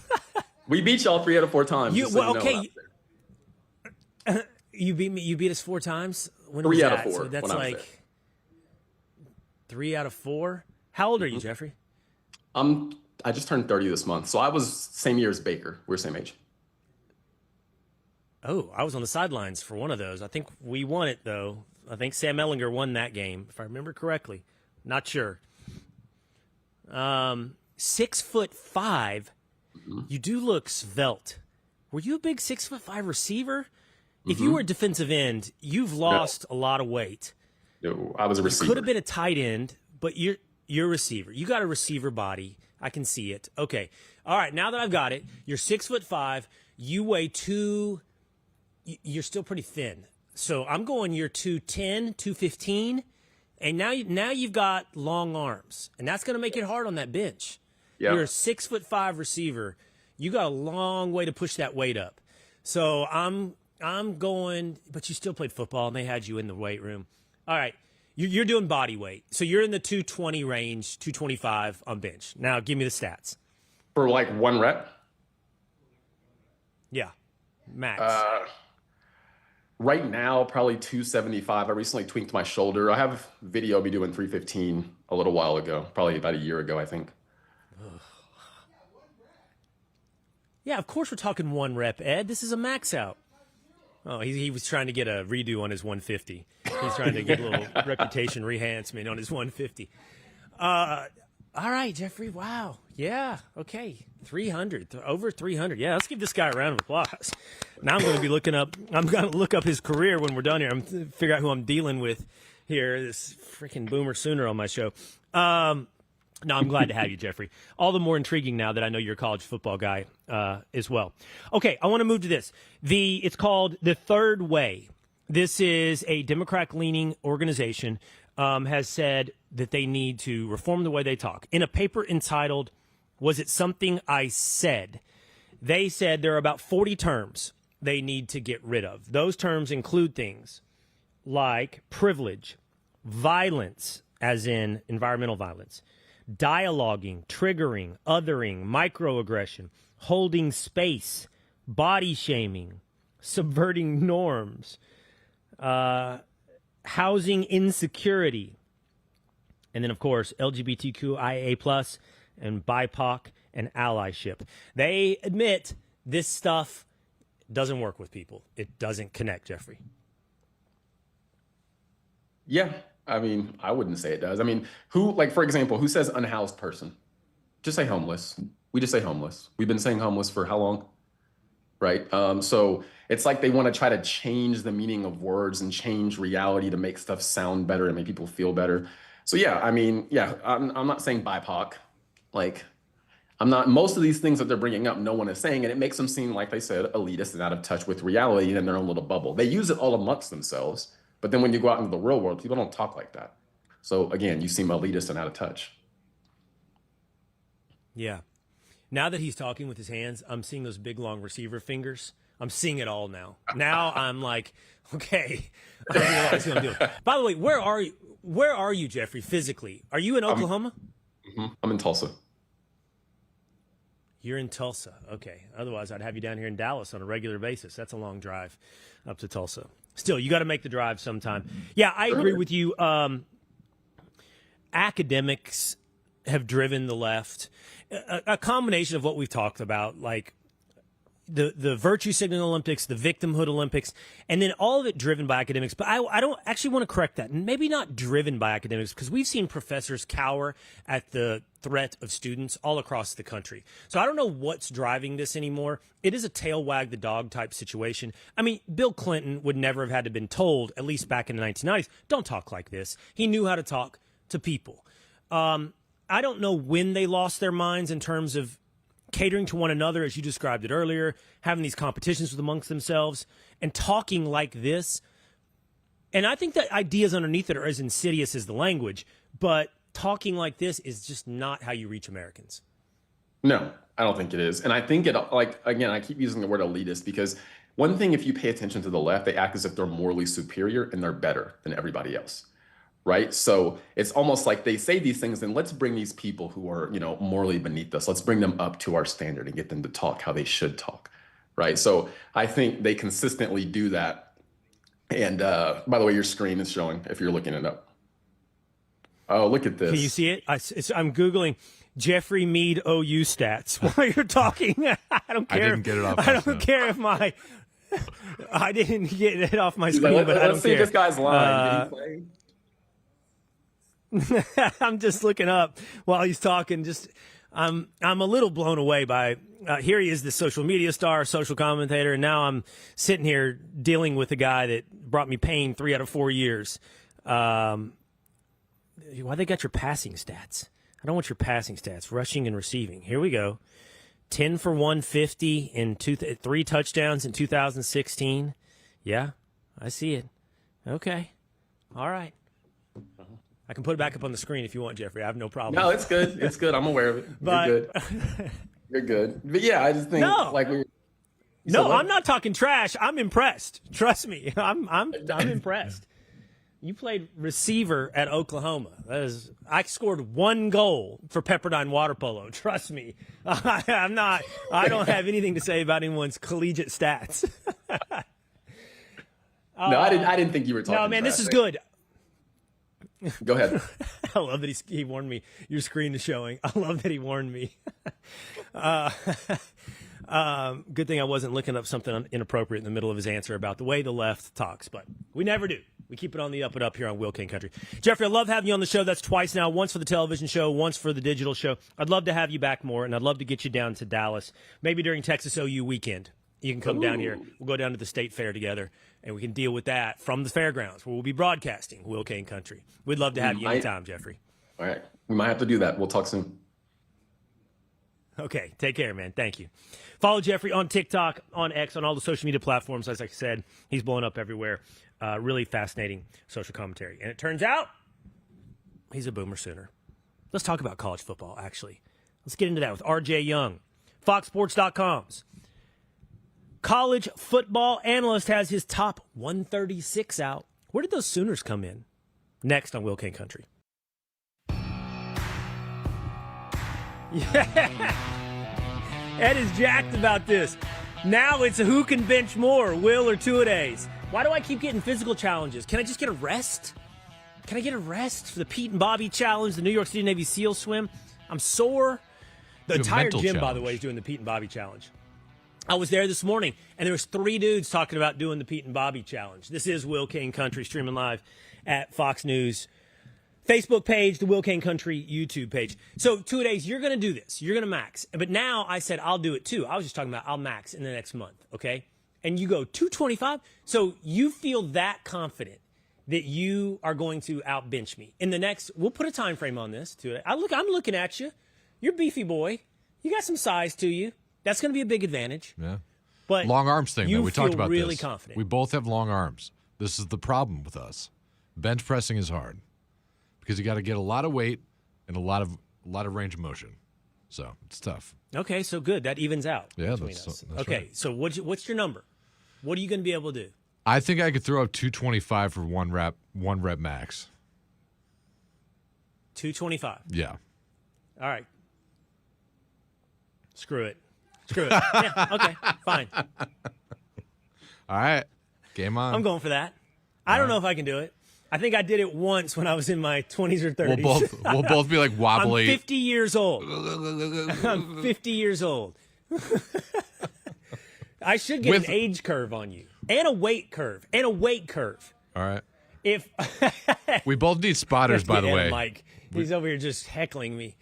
We beat y'all 3 out of 4 times. You beat me. You beat us 4 times. When 3 out of 4. So that's like 3 out of 4. How old are you, Jeffrey? I just turned 30 this month, so I was same year as Baker. We're same age. Oh, I was on the sidelines for one of those. I think we won it, though. I think Sam Ellinger won that game, if I remember correctly. Not sure. 6'5". You do look svelte. Were you a big 6'5" receiver? If you were a defensive end, you've lost a lot of weight. No, I was a receiver. You could have been a tight end, but you're a receiver. You got a receiver body. I can see it. Okay. All right. Now that I've got it, you're 6'5". You weigh you're still pretty thin. So I'm going you're 210, 215. And now you've got long arms. And that's going to make it hard on that bench. Yeah. You're a 6'5" receiver. You got a long way to push that weight up. So I'm going, but you still played football and they had you in the weight room. All right. You're doing body weight. So you're in the 220 range, 225 on bench. Now give me the stats. For like 1 rep? Yeah. Max. Right now, probably 275. I recently tweaked my shoulder. I have video of me doing 315 a little while ago, probably about a year ago, I think. Yeah, of course we're talking 1 rep, Ed. This is a max out. Oh, he was trying to get a redo on his 150. He's trying to get a little reputation enhancement on his 150. All right, Jeffrey. Wow. Yeah. Okay. 300. Over 300. Yeah. Let's give this guy a round of applause. Now I'm going to be looking up. I'm going to look up his career when we're done here. I'm figure out who I'm dealing with here. This freaking Boomer Sooner on my show. No, I'm glad to have you, Jeffrey. All the more intriguing now that I know you're a college football guy as well. Okay, I want to move to this. It's called The Third Way. This is a Democrat-leaning organization has said that they need to reform the way they talk. In a paper entitled, Was It Something I Said? They said there are about 40 terms they need to get rid of. Those terms include things like privilege, violence, as in environmental violence, dialoguing, triggering, othering, microaggression, holding space, body shaming, subverting norms, housing insecurity, and then, of course, LGBTQIA+, and BIPOC, and allyship. They admit this stuff doesn't work with people. It doesn't connect, Jeffrey. Yeah. I mean, I wouldn't say it does. I mean, for example, who says unhoused person? Just say homeless. We just say homeless. We've been saying homeless for how long? Right? So it's like they want to try to change the meaning of words and change reality to make stuff sound better and make people feel better. So yeah, I mean, yeah, I'm not saying BIPOC. Like, most of these things that they're bringing up, no one is saying, and it makes them seem, like they said, elitist and out of touch with reality and in their own little bubble. They use it all amongst themselves. But then when you go out into the real world, people don't talk like that. So again, you seem elitist and out of touch. Yeah. Now that he's talking with his hands, I'm seeing those big, long receiver fingers. I'm seeing it all now. Now I'm like, okay. I realize who I'm doing. By the way, where are you, Jeffrey, physically? Are you in Oklahoma? I'm in Tulsa. You're in Tulsa. Okay. Otherwise, I'd have you down here in Dallas on a regular basis. That's a long drive up to Tulsa. Still, you got to make the drive sometime. Yeah, I agree with you. Academics have driven the left. A combination of what we've talked about, like the virtue signaling Olympics, the victimhood Olympics, and then all of it driven by academics. But I don't actually want to correct that. Maybe not driven by academics, because we've seen professors cower at the threat of students all across the country. So I don't know what's driving this anymore. It is a tail wag the dog type situation. I mean, Bill Clinton would never have had to been told, at least back in the 1990s, don't talk like this. He knew how to talk to people. I don't know when they lost their minds in terms of catering to one another, as you described it earlier, having these competitions amongst themselves and talking like this. And I think that ideas underneath it are as insidious as the language, but talking like this is just not how you reach Americans. No, I don't think it is. And I think again, I keep using the word elitist because one thing, if you pay attention to the left, they act as if they're morally superior and they're better than everybody else. Right. So it's almost like they say these things, and let's bring these people who are, morally beneath us. Let's bring them up to our standard and get them to talk how they should talk. Right. So I think they consistently do that. And by the way, your screen is showing if you're looking it up. Oh, look at this. Can you see it? I'm Googling Jeffrey Mead OU stats while you're talking. I don't care. I didn't get it off. I don't care if I didn't get it off my He's screen, like, but I don't let's see care. this guy's line. Did he play? I'm just looking up while he's talking. I'm a little blown away by here he is, the social media star, social commentator, and now I'm sitting here dealing with a guy that brought me pain 3 out of 4 years. Why they got your passing stats? I don't want your passing stats, rushing and receiving. Here we go. 10 for 150 and 3 touchdowns in 2016. Yeah, I see it. Okay. All right. I can put it back up on the screen if you want, Jeffrey. I have no problem. No, it's good. It's good. I'm aware of it. But, You're good. You're good. But yeah, I just think like we. No, I'm not talking trash. I'm impressed. Trust me. I'm impressed. You played receiver at Oklahoma. I scored 1 goal for Pepperdine water polo. Trust me. I don't have anything to say about anyone's collegiate stats. No, I didn't think you were talking. No, man, trash. this is good. Go ahead. I love that he warned me. Your screen is showing. I love that he warned me. Good thing I wasn't looking up something inappropriate in the middle of his answer about the way the left talks, but we never do. We keep it on the up and up here on Will King Country. Jeffrey, I love having you on the show. That's twice now, once for the television show, once for the digital show. I'd love to have you back more, and I'd love to get you down to Dallas, maybe during Texas OU weekend. You can come down here. We'll go down to the state fair together, and we can deal with that from the fairgrounds where we'll be broadcasting Will King Country. We'd love to have you anytime, Jeffrey. All right. We might have to do that. We'll talk soon. Okay, take care, man. Thank you. Follow Jeffrey on TikTok, on X, on all the social media platforms. As I said, he's blowing up everywhere. Really fascinating social commentary. And it turns out he's a Boomer Sooner. Let's talk about college football, actually. Let's get into that with RJ Young. FoxSports.com's college football analyst has his top 136 out. Where did those Sooners come in? Next on Will King Country. Yeah. Ed is jacked about this. Now it's who can bench more, Will or Two-A-Days. Why do I keep getting physical challenges? Can I just get a rest? Can I get a rest for the Pete and Bobby challenge, the New York City Navy SEAL swim? I'm sore. The entire gym, by the way, is doing the Pete and Bobby challenge. I was there this morning, and there was 3 dudes talking about doing the Pete and Bobby challenge. This is Will King Country, streaming live at Fox News Facebook page, the Will King Country YouTube page. So 2 days, you're going to do this. You're going to max. But now I said I'll do it too. I was just talking about I'll max in the next month, okay? And you go 225. So you feel that confident that you are going to outbench me in the next. We'll put a time frame on this. I'm looking at you. You're a beefy boy. You got some size to you. That's going to be a big advantage. Yeah. But long arms thing, though. We talked about really this. Confident. We both have long arms. This is the problem with us. Bench pressing is hard because you got to get a lot of weight and a lot of range of motion. So it's tough. Okay, so good. That evens out. Yeah, that's okay. Right. So what's your number? What are you going to be able to do? I think I could throw up 225 for one rep max. 225. Yeah. All right. Screw it. Yeah, okay, fine. All right. Game on. I'm going for that. I don't know if I can do it. I think I did it once when I was in my 20s or 30s. We'll both be like wobbly. I'm 50 years old. I'm 50 years old. I should get an age curve on you. And a weight curve. All right. If we both need spotters, by the way. Mike. He's over here just heckling me.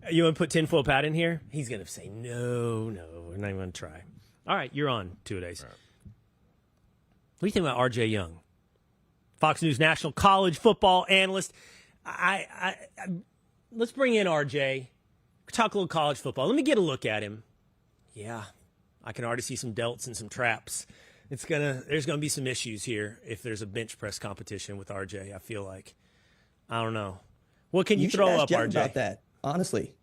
You want to put Tinfoil Pat in here? He's going to say, no, we're not even going to try. All right, you're on 2 days. Right. What do you think about RJ Young? Fox News national college football analyst. Let's bring in RJ. Talk a little college football. Let me get a look at him. Yeah, I can already see some delts and some traps. There's gonna be some issues here if there's a bench press competition with RJ. I feel like, I don't know. What can you throw up, Jeff RJ? About that, honestly,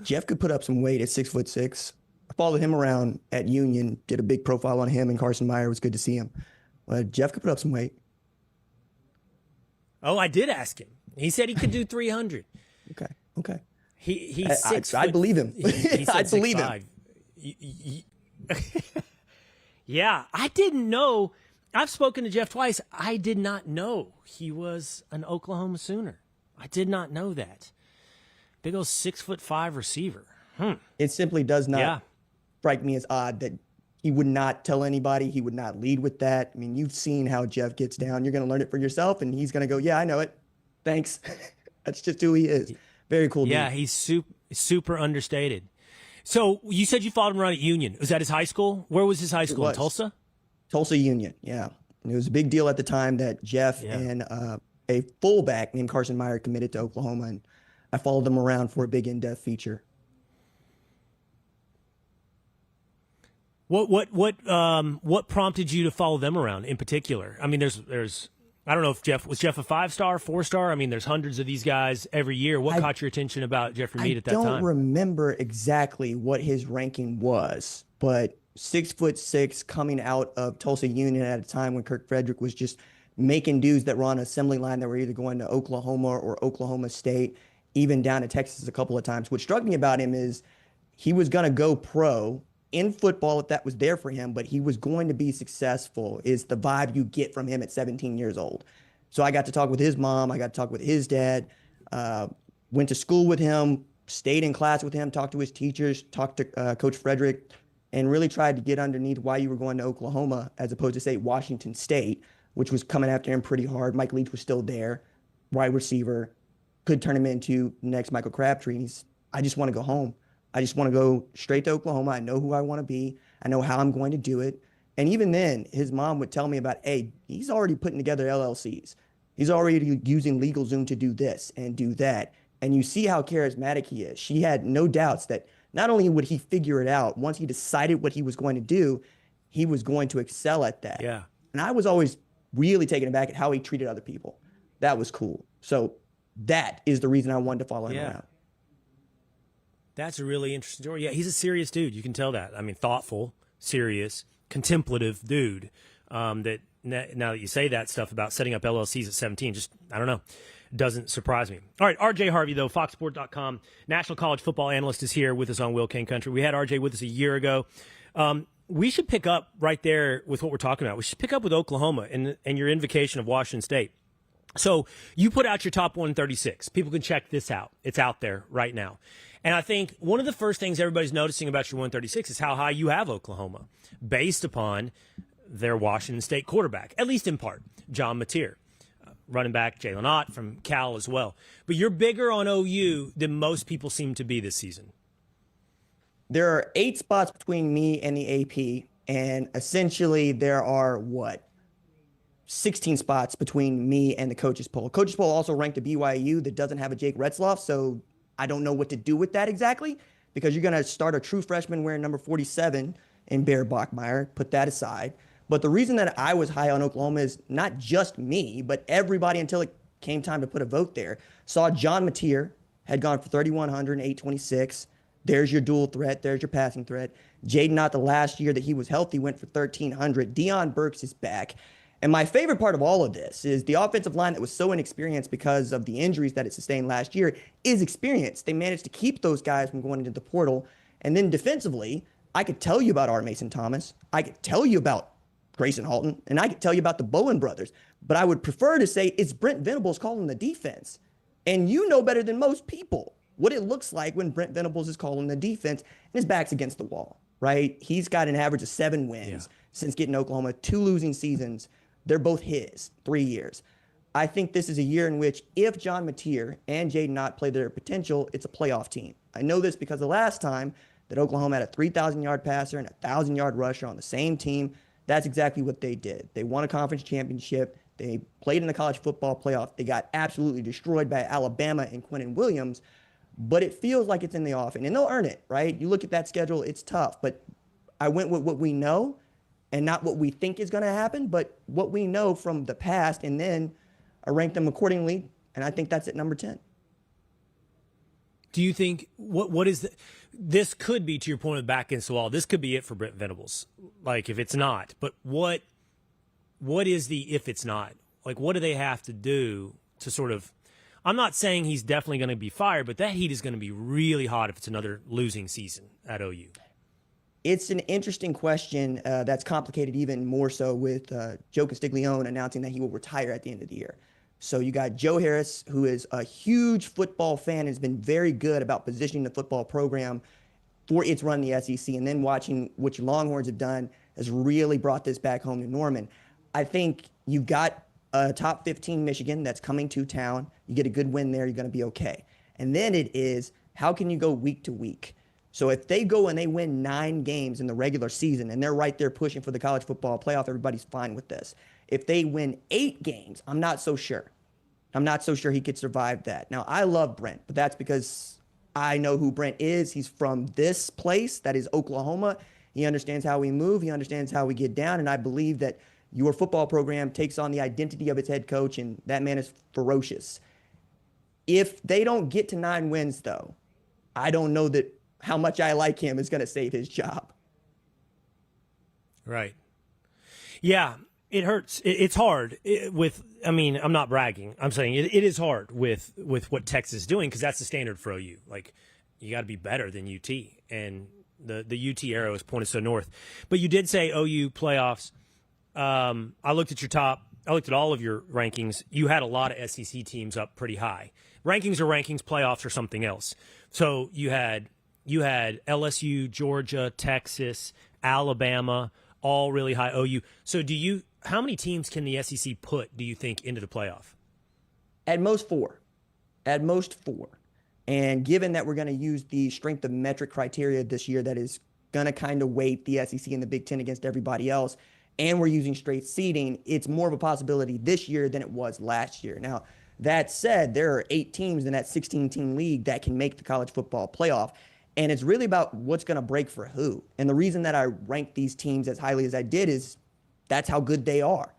Jeff could put up some weight at 6'6". I followed him around at Union, did a big profile on him and Carson Meyer. It was good to see him. Jeff could put up some weight. Oh, I did ask him. He said he could do 300. Okay. He's 6 foot. I believe him. I believe him. Yeah, I didn't know. I've spoken to Jeff twice. I did not know he was an Oklahoma Sooner. I did not know that. Big old 6'5" receiver. It simply does not Yeah. strike me as odd that he would not tell anybody. He would not lead with that. I mean, you've seen how Jeff gets down. You're going to learn it for yourself, and he's going to go, yeah, I know it. Thanks. That's just who he is. Very cool Yeah, dude. he's super understated. So you said you followed him around at Union. Was that his high school? Where was his high school? In was. Tulsa? Tulsa Union, yeah. And it was a big deal at the time that Jeff and a fullback named Carson Meyer committed to Oklahoma, and I followed them around for a big in-depth feature. What prompted you to follow them around in particular? I mean, there's I don't know if Jeff was a 5-star, 4-star. I mean, there's hundreds of these guys every year. What caught your attention about Jeffrey Mead at that time? I don't remember exactly what his ranking was, but 6'6", coming out of Tulsa Union at a time when Kirk Frederick was just making dudes that were on an assembly line that were either going to Oklahoma or Oklahoma State, even down to Texas a couple of times. What struck me about him is he was going to go pro in football if that was there for him, but he was going to be successful is the vibe you get from him at 17 years old. So I got to talk with his mom. I got to talk with his dad, went to school with him, stayed in class with him, talked to his teachers, talked to Coach Frederick, and really tried to get underneath why you were going to Oklahoma as opposed to, say, Washington State, which was coming after him pretty hard. Mike Leach was still there, wide receiver, could turn him into the next Michael Crabtree. And I just want to go home. I just want to go straight to Oklahoma. I know who I want to be. I know how I'm going to do it. And even then, his mom would tell me about, hey, he's already putting together LLCs. He's already using LegalZoom to do this and do that. And you see how charismatic he is. She had no doubts that not only would he figure it out, once he decided what he was going to do, he was going to excel at that. Yeah. And I was always really taken aback at how he treated other people. That was cool. So that is the reason I wanted to follow him around. That's a really interesting story. Yeah, he's a serious dude. You can tell that. I mean, thoughtful, serious, contemplative dude. That now that you say that stuff about setting up LLCs at 17, just, I don't know, doesn't surprise me. All right, RJ Harvey, though, foxsport.com, National College Football Analyst, is here with us on Will Kane Country. We had RJ with us a year ago. We should pick up right there with what we're talking about. We should pick up with Oklahoma and your invocation of Washington State. So you put out your top 136. People can check this out. It's out there right now. And I think one of the first things everybody's noticing about your 136 is how high you have Oklahoma based upon their Washington State quarterback, at least in part, John Mateer. Running back Jalen Ott from Cal as well. But you're bigger on OU than most people seem to be this season. There are 8 spots between me and the AP, and essentially there are, 16 spots between me and the coaches poll. Coaches poll also ranked a BYU that doesn't have a Jake Retzloff, so I don't know what to do with that exactly, because you're going to start a true freshman wearing number 47 in Bear Bachmeier. Put that aside. But the reason that I was high on Oklahoma is not just me, but everybody until it came time to put a vote there. Saw John Mateer had gone for 3,100 and 826. There's your dual threat. There's your passing threat. Jaden Ott, the last year that he was healthy, went for 1,300. Deion Burks is back. And my favorite part of all of this is the offensive line that was so inexperienced because of the injuries that it sustained last year is experienced. They managed to keep those guys from going into the portal. And then defensively, I could tell you about R. Mason Thomas. I could tell you about Grayson Halton, and I could tell you about the Bowen brothers. But I would prefer to say it's Brent Venables calling the defense. And you know better than most people what it looks like when Brent Venables is calling the defense and his back's against the wall, right? He's got an average of 7 wins since getting Oklahoma, 2 losing seasons. They're both his, 3 years. I think this is a year in which if John Mateer and Jaden Ott play their potential, it's a playoff team. I know this because the last time that Oklahoma had a 3,000-yard passer and a 1,000-yard rusher on the same team, that's exactly what they did. They won a conference championship. They played in the college football playoff. They got absolutely destroyed by Alabama and Quinnen Williams, but it feels like it's in the offing, and they'll earn it, right? You look at that schedule, it's tough, but I went with what we know and not what we think is going to happen, but what we know from the past, and then I ranked them accordingly, and I think that's at number 10. Do you think what is this could be, to your point of back against the wall, this could be it for Brent Venables, like if it's not, but what is the if it's not? Like what do they have to do to sort of, I'm not saying he's definitely going to be fired, but that heat is going to be really hot if it's another losing season at OU. It's an interesting question that's complicated even more so with Joe Castiglione announcing that he will retire at the end of the year. So you got Joe Harris, who is a huge football fan, has been very good about positioning the football program for its run in the SEC, and then watching what your Longhorns have done has really brought this back home to Norman. I think you've got a top 15 Michigan that's coming to town. You get a good win there, you're going to be okay. And then it is, how can you go week to week? So if they go and they win 9 games in the regular season and they're right there pushing for the college football playoff, everybody's fine with this. If they win 8 games, I'm not so sure. I'm not so sure he could survive that. Now, I love Brent, but that's because I know who Brent is. He's from this place, that is Oklahoma. He understands how we move. He understands how we get down. And I believe that your football program takes on the identity of its head coach, and that man is ferocious. If they don't get to 9 wins, though, I don't know that how much I like him is going to save his job. Right. Yeah, it hurts. It's hard I'm not bragging. I'm saying it is hard with what Texas is doing, because that's the standard for OU. Like, you got to be better than UT, and the UT arrow is pointed so north. But you did say OU playoffs. I looked at all of your rankings. You had a lot of SEC teams up pretty high. Rankings are rankings, playoffs are something else. So you had LSU, Georgia, Texas, Alabama, all really high OU. So how many teams can the SEC put, do you think, into the playoff? At most 4. At most 4. And given that we're going to use the strength of metric criteria this year that is going to kind of weight the SEC and the Big Ten against everybody else, and we're using straight seeding, it's more of a possibility this year than it was last year. Now, that said, there are 8 teams in that 16-team league that can make the college football playoff, and it's really about what's going to break for who. And the reason that I ranked these teams as highly as I did is that's how good they are.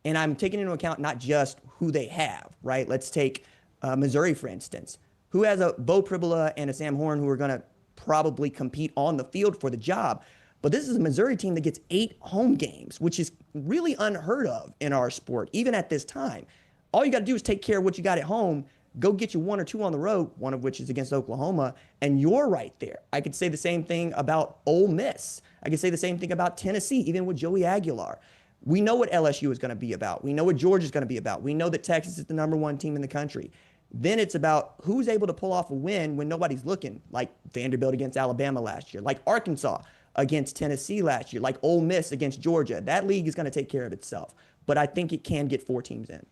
And I'm taking into account not just who they have, right? Let's take Missouri, for instance, who has a Bo Pribula and a Sam Horn who are going to probably compete on the field for the job. But this is a Missouri team that gets 8 home games, which is really unheard of in our sport, even at this time. All you got to do is take care of what you got at home, go get you 1 or 2 on the road, one of which is against Oklahoma, and you're right there. I could say the same thing about Ole Miss. I could say the same thing about Tennessee, even with Joey Aguilar. We know what LSU is going to be about. We know what Georgia is going to be about. We know that Texas is the #1 team in the country. Then it's about who's able to pull off a win when nobody's looking, like Vanderbilt against Alabama last year, like Arkansas against Tennessee last year, like Ole Miss against Georgia. That league is going to take care of itself. But I think it can get 4 teams in.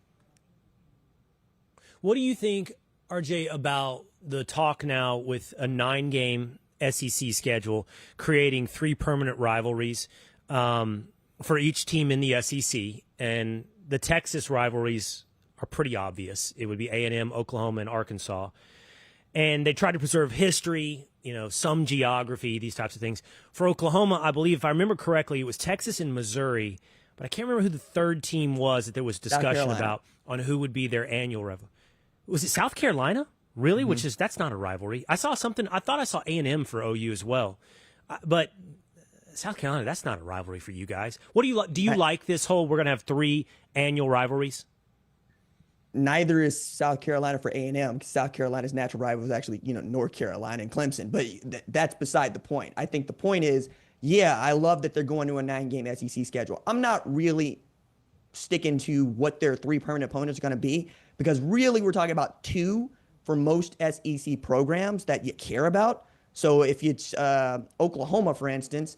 What do you think, RJ, about the talk now with a 9-game SEC schedule, creating 3 permanent rivalries for each team in the SEC? And the Texas rivalries are pretty obvious. It would be A&M, Oklahoma, and Arkansas. And they try to preserve history, some geography, these types of things. For Oklahoma, I believe, if I remember correctly, it was Texas and Missouri, but I can't remember who the third team was that there was discussion about on who would be their annual rival. Was it South Carolina? Really? Mm-hmm. That's not a rivalry. I thought I saw A&M for OU as well. But South Carolina, that's not a rivalry for you guys. What do you like? Do you like this whole, we're going to have 3 annual rivalries? Neither is South Carolina for A&M, because South Carolina's natural rival is actually, North Carolina and Clemson. But that's beside the point. I think the point is, yeah, I love that they're going to a 9-game SEC schedule. I'm not really sticking to what their 3 permanent opponents are going to be, because really we're talking about 2 for most SEC programs that you care about. So if it's Oklahoma, for instance,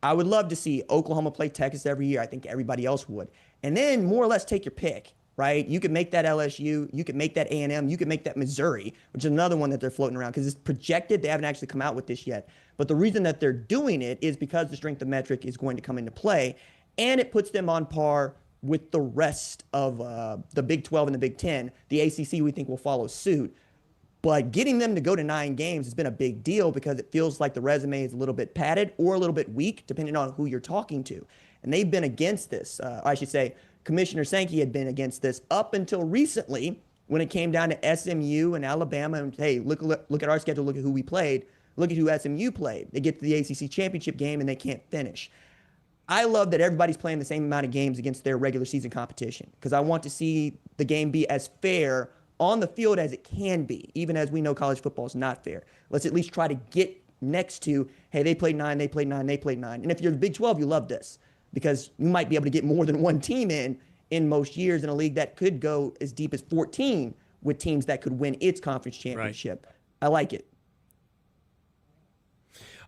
I would love to see Oklahoma play Texas every year. I think everybody else would. And then more or less take your pick, right? You could make that LSU, you could make that A&M, you could make that Missouri, which is another one that they're floating around because it's projected. They haven't actually come out with this yet. But the reason that they're doing it is because the strength of metric is going to come into play, and it puts them on par with the rest of the Big 12 and the Big 10. The ACC, we think, will follow suit. But getting them to go to 9 games has been a big deal because it feels like the resume is a little bit padded or a little bit weak, depending on who you're talking to. And they've been against this. I should say Commissioner Sankey had been against this up until recently when it came down to SMU and Alabama. And, hey, look at our schedule. Look at who we played. Look at who SMU played. They get to the ACC championship game and they can't finish. I love that everybody's playing the same amount of games against their regular season competition because I want to see the game be as fair on the field as it can be, even as we know college football is not fair. Let's at least try to get next to, hey, they played 9, they played 9, they played 9. And if you're the Big 12, you love this because you might be able to get more than 1 team in most years in a league that could go as deep as 14 with teams that could win its conference championship. Right. I like it.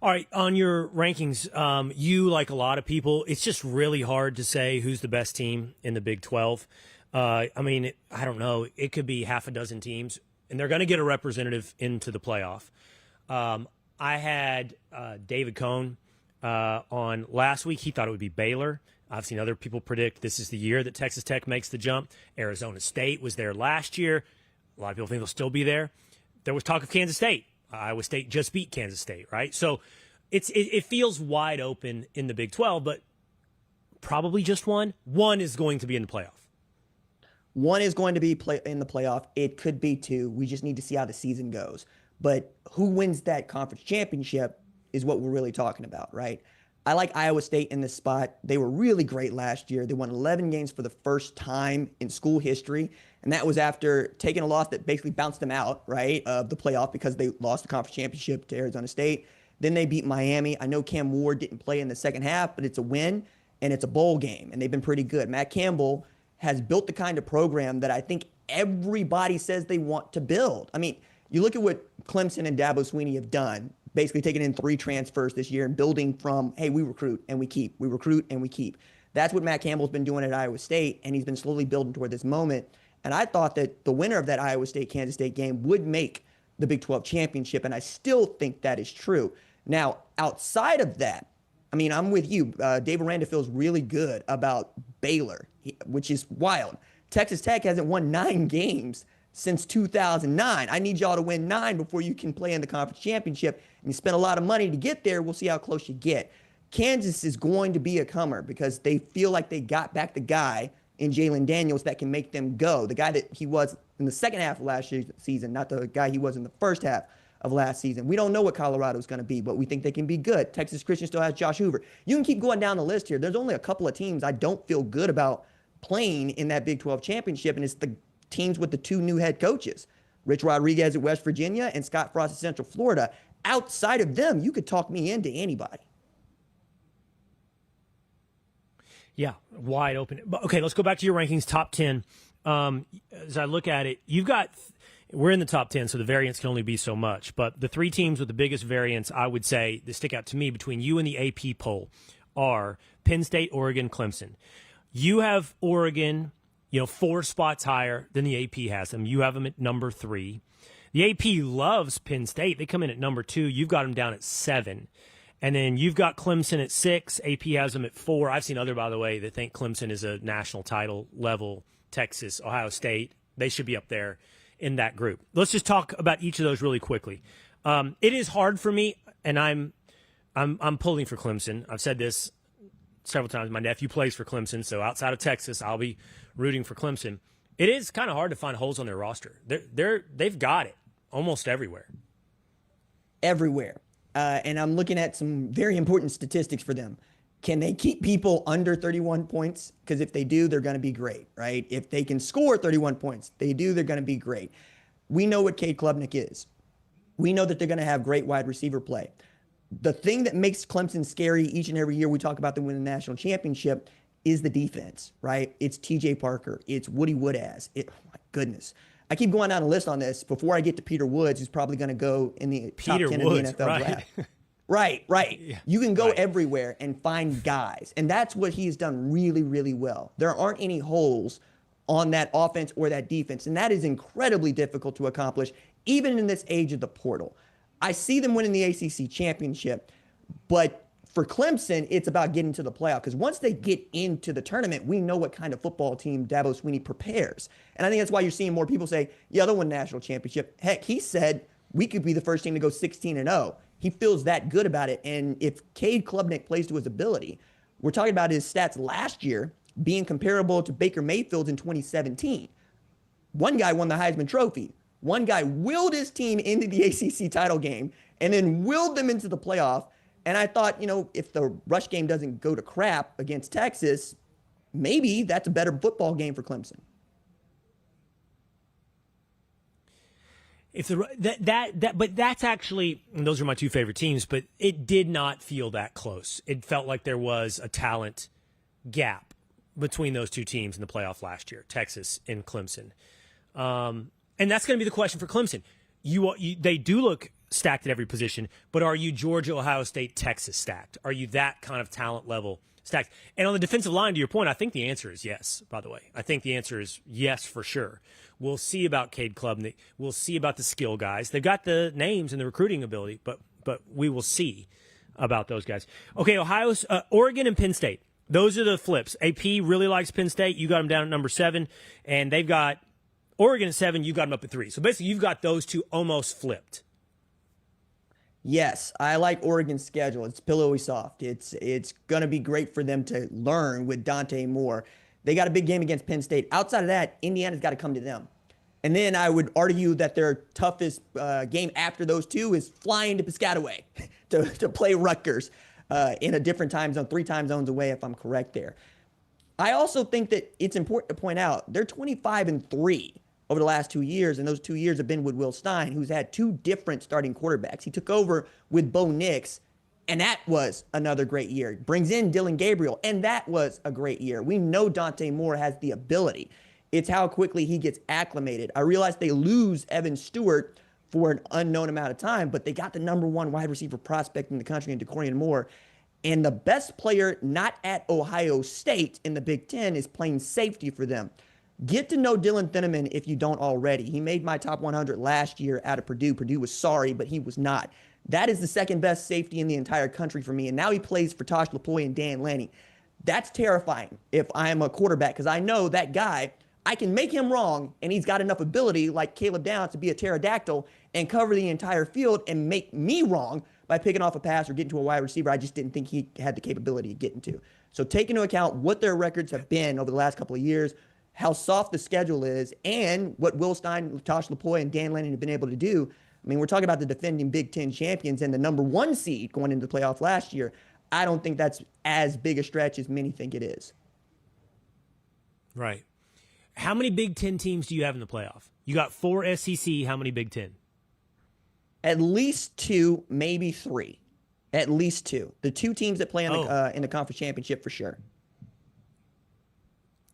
All right, on your rankings, you, like a lot of people, it's just really hard to say who's the best team in the Big 12. I mean, I don't know. It could be half a dozen teams, and they're going to get a representative into the playoff. I had David Cohn on last week. He thought it would be Baylor. I've seen other people predict this is the year that Texas Tech makes the jump. Arizona State was there last year. A lot of people think they'll still be there. There was talk of Kansas State. Iowa State just beat Kansas State, right? So it feels wide open in the Big 12, but probably just one. One is going to be in the playoff. One is going to be in the playoff. It could be two. We just need to see how the season goes. But who wins that conference championship is what we're really talking about, right? I like Iowa State in this spot. They were really great last year. They won 11 games for the first time in school history. And that was after taking a loss that basically bounced them out, right, of the playoff because they lost the conference championship to Arizona State. Then they beat Miami. I know Cam Ward didn't play in the second half, but it's a win and it's a bowl game. And they've been pretty good. Matt Campbell has built the kind of program that I think everybody says they want to build. I mean, you look at what Clemson and Dabo Swinney have done, basically taking in 3 transfers this year and building from, hey, we recruit and we keep. We recruit and we keep. That's what Matt Campbell's been doing at Iowa State, and he's been slowly building toward this moment. And I thought that the winner of that Iowa State-Kansas State game would make the Big 12 championship, and I still think that is true. Now, outside of that, I mean, I'm with you. Dave Aranda feels really good about Baylor, which is wild. Texas Tech hasn't won 9 games since 2009. I need y'all to win 9 before you can play in the conference championship. And you spend a lot of money to get there. We'll see how close you get. Kansas is going to be a comer because they feel like they got back the guy in Jalen Daniels that can make them go. The guy that he was in the second half of last year's season, not the guy he was in the first half of last season. We don't know what Colorado's going to be, but we think they can be good. Texas Christian still has Josh Hoover. You can keep going down the list here. There's only a couple of teams I don't feel good about playing in that Big 12 championship, and it's the teams with the 2 new head coaches, Rich Rodriguez at West Virginia and Scott Frost at Central Florida. Outside of them, you could talk me into anybody. Yeah, wide open. Okay, let's go back to your rankings, top 10. As I look at it, we're in the top 10, so the variance can only be so much. But the 3 teams with the biggest variance, I would say, that stick out to me between you and the AP poll are Penn State, Oregon, Clemson. You have Oregon, 4 spots higher than the AP has them. You have them at number 3. The AP loves Penn State. They come in at number 2. You've got them down at 7. And then you've got Clemson at 6. AP has them at 4. I've seen other, by the way, that think Clemson is a national title level. Texas, Ohio State, they should be up there in that group. Let's just talk about each of those really quickly. It is hard for me, and I'm pulling for Clemson. I've said this several times. My nephew plays for Clemson, so outside of Texas, I'll be rooting for Clemson. It is kind of hard to find holes on their roster. They've got it almost everywhere. Everywhere. And I'm looking at some very important statistics for them. Can they keep people under 31 points? Because if they do, they're going to be great, right? If they can score 31 points, they're going to be great. We know what Cade Klubnik is. We know that they're going to have great wide receiver play. The thing that makes Clemson scary each and every year we talk about them winning the national championship is the defense, right? It's TJ Parker. It's Woody Woodaz. Oh my goodness. I keep going down a list on this before I get to Peter Woods, who's probably going to go in the top 10 Woods, of the NFL right. draft. Right. Yeah, you can go right. everywhere and find guys. And that's what he's done really, really well. There aren't any holes on that offense or that defense. And that is incredibly difficult to accomplish, even in this age of the portal. I see them winning the ACC championship, but for Clemson, it's about getting to the playoff. Because once they get into the tournament, we know what kind of football team Dabo Swinney prepares. And I think that's why you're seeing more people say, yeah, they'll win the national championship. Heck, he said we could be the first team to go 16-0. He feels that good about it. And if Cade Klubnik plays to his ability, we're talking about his stats last year being comparable to Baker Mayfield's in 2017. One guy won the Heisman Trophy. One guy willed his team into the ACC title game and then willed them into the playoff. And I thought, if the rush game doesn't go to crap against Texas, maybe that's a better football game for Clemson. But that's actually, and those are my 2 favorite teams, but it did not feel that close. It felt like there was a talent gap between those 2 teams in the playoff last year, Texas and Clemson. And that's going to be the question for Clemson. They do look stacked at every position, but are you Georgia, Ohio State, Texas stacked? Are you that kind of talent level stacked? And on the defensive line, to your point, I think the answer is yes, by the way. I think the answer is yes for sure. We'll see about Cade Klubnik. We'll see about the skill guys. They've got the names and the recruiting ability, but we will see about those guys. Okay, Oregon and Penn State. Those are the flips. AP really likes Penn State. You got them down at number 7, and they've got Oregon at 7. You got them up at 3. So basically, you've got those two almost flipped. Yes, I like Oregon's schedule. It's pillowy soft. It's going to be great for them to learn with Dante Moore. They got a big game against Penn State. Outside of that, Indiana's got to come to them. And then I would argue that their toughest game after those two is flying to Piscataway to play Rutgers in a different time zone, 3 time zones away, if I'm correct there. I also think that it's important to point out they're 25-3 over the last 2 years, and those 2 years have been with Will Stein, who's had 2 different starting quarterbacks. He took over with Bo Nix, and that was another great year. Brings in Dylan Gabriel, and that was a great year. We know Dante Moore has the ability. It's how quickly he gets acclimated. I realize they lose Evan Stewart for an unknown amount of time, but they got the number 1 wide receiver prospect in the country in DeCorian Moore. And the best player not at Ohio State in the Big Ten is playing safety for them. Get to know Dylan Thieneman if you don't already. He made my top 100 last year out of Purdue. Purdue was sorry, but he was not. That is the second best safety in the entire country for me. And now he plays for Tosh Lupoi and Dan Lanning. That's terrifying if I'm a quarterback, because I know that guy, I can make him wrong, and he's got enough ability like Caleb Downs to be a pterodactyl and cover the entire field and make me wrong by picking off a pass or getting to a wide receiver I just didn't think he had the capability of getting to. So take into account what their records have been over the last couple of years, how soft the schedule is, and what Will Stein, Tosh Lupoi, and Dan Lanning have been able to do. I mean, we're talking about the defending Big Ten champions and the number 1 seed going into the playoff last year. I don't think that's as big a stretch as many think it is. Right. How many Big Ten teams do you have in the playoff? You got 4 SEC. How many Big Ten? At least 2, maybe 3. At least 2. The 2 teams that play in the conference championship for sure.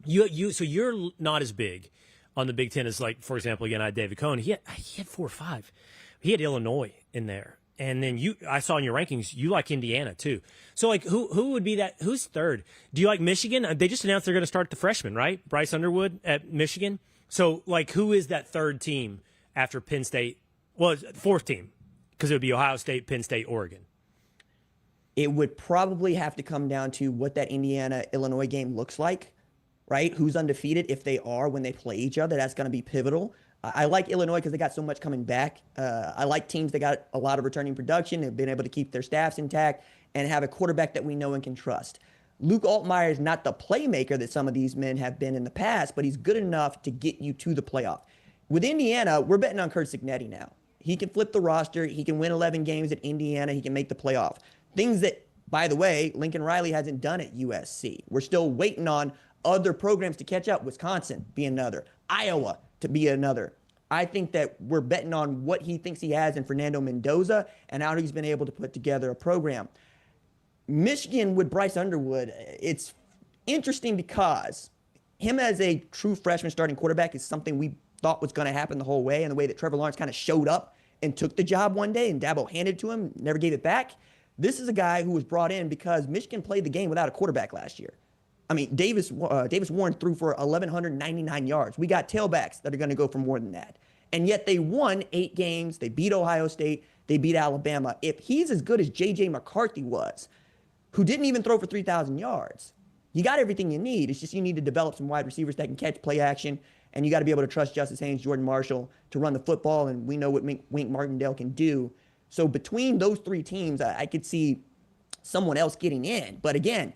So you're not as big on the Big Ten as, like, for example, again, I had David Cohn. He had 4 or 5. He had Illinois in there. And then I saw in your rankings, you like Indiana too. So, like, who would be that? Who's third? Do you like Michigan? They just announced they're going to start the freshman, right? Bryce Underwood at Michigan. So, like, who is that third team after Penn State? Well, it's 4th team, because it would be Ohio State, Penn State, Oregon. It would probably have to come down to what that Indiana-Illinois game looks like, right? Who's undefeated if they are when they play each other. That's going to be pivotal. I like Illinois because they got so much coming back. I like teams that got a lot of returning production, have been able to keep their staffs intact, and have a quarterback that we know and can trust. Luke Altmaier is not the playmaker that some of these men have been in the past, but he's good enough to get you to the playoff. With Indiana, we're betting on Kurt Cignetti now. He can flip the roster. He can win 11 games at Indiana. He can make the playoff. Things that, by the way, Lincoln Riley hasn't done at USC. We're still waiting on other programs to catch up. Wisconsin be another. Iowa to be another. I think that we're betting on what he thinks he has in Fernando Mendoza and how he's been able to put together a program. Michigan with Bryce Underwood, it's interesting because him as a true freshman starting quarterback is something we thought was going to happen the whole way, and the way that Trevor Lawrence kind of showed up and took the job one day and Dabo handed it to him, never gave it back. This is a guy who was brought in because Michigan played the game without a quarterback last year. I mean, Davis Warren threw for 1,199 yards. We got tailbacks that are going to go for more than that. And yet they won 8 games. They beat Ohio State. They beat Alabama. If he's as good as J.J. McCarthy was, who didn't even throw for 3,000 yards, you got everything you need. It's just you need to develop some wide receivers that can catch play action, and you got to be able to trust Justice Haynes, Jordan Marshall to run the football, and we know what Wink Martindale can do. So between those 3 teams, I could see someone else getting in. But again,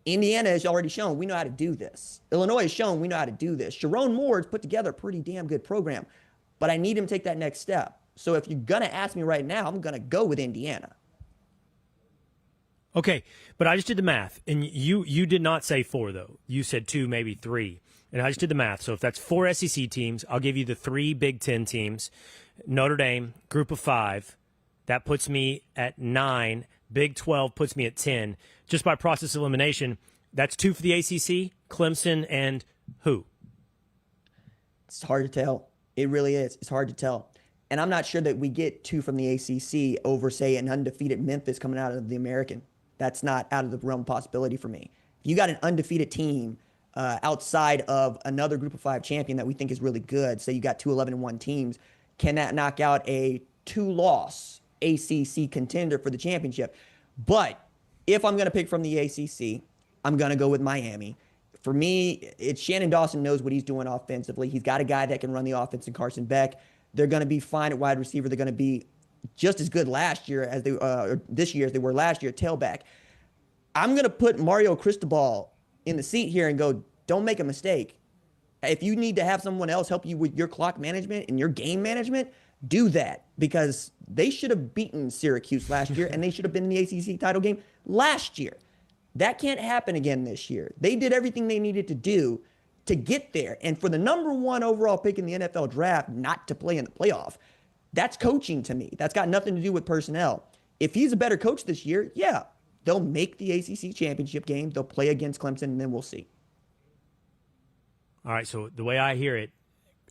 Indiana has already shown we know how to do this. Illinois has shown we know how to do this. Sharon Moore has put together a pretty damn good program, but I need him to take that next step. So if you're going to ask me right now, I'm going to go with Indiana. Okay, but I just did the math, and you did not say 4, though. You said 2, maybe 3. And I just did the math. So if that's 4 SEC teams, I'll give you the 3 Big Ten teams. Notre Dame, group of 5. That puts me at 9. Big 12 puts me at 10. Just by process of elimination, that's 2 for the ACC, Clemson, and who? It's hard to tell. It really is. It's hard to tell. And I'm not sure that we get 2 from the ACC over, say, an undefeated Memphis coming out of the American. That's not out of the realm of possibility for me. If you got an undefeated team outside of another Group of 5 champion that we think is really good, say you got 2 11-1 teams, can that knock out a 2-loss ACC contender for the championship? But if I'm going to pick from the ACC, I'm going to go with Miami. For me, it's Shannon Dawson knows what he's doing offensively. He's got a guy that can run the offense in Carson Beck. They're going to be fine at wide receiver. They're going to be just as good last year as they or this year as they were last year at tailback. I'm going to put Mario Cristobal in the seat here and go, don't make a mistake. If you need to have someone else help you with your clock management and your game management, do that, because they should have beaten Syracuse last year and they should have been in the ACC title game last year. That can't happen again this year. They did everything they needed to do to get there. And for the number 1 overall pick in the NFL draft not to play in the playoff, that's coaching to me. That's got nothing to do with personnel. If he's a better coach this year, yeah, they'll make the ACC championship game. They'll play against Clemson, and then we'll see. All right, so the way I hear it,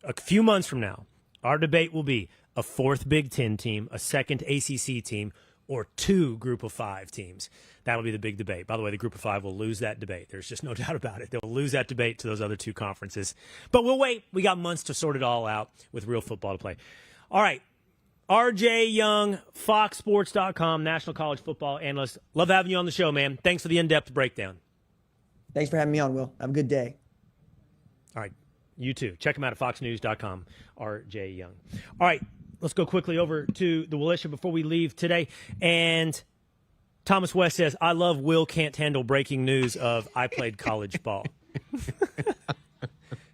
a few months from now, our debate will be a 4th Big Ten team, a 2nd ACC team, or 2 Group of 5 teams. That'll be the big debate. By the way, the Group of 5 will lose that debate. There's just no doubt about it. They'll lose that debate to those other 2 conferences. But we'll wait. We got months to sort it all out with real football to play. All right. RJ Young, foxsports.com, National College Football Analyst. Love having you on the show, man. Thanks for the in-depth breakdown. Thanks for having me on, Will. Have a good day. All right. You too. Check him out at foxnews.com, RJ Young. All right. Let's go quickly over to the Willisha before we leave today. And Thomas West says, I love Will can't handle breaking news of I played college ball.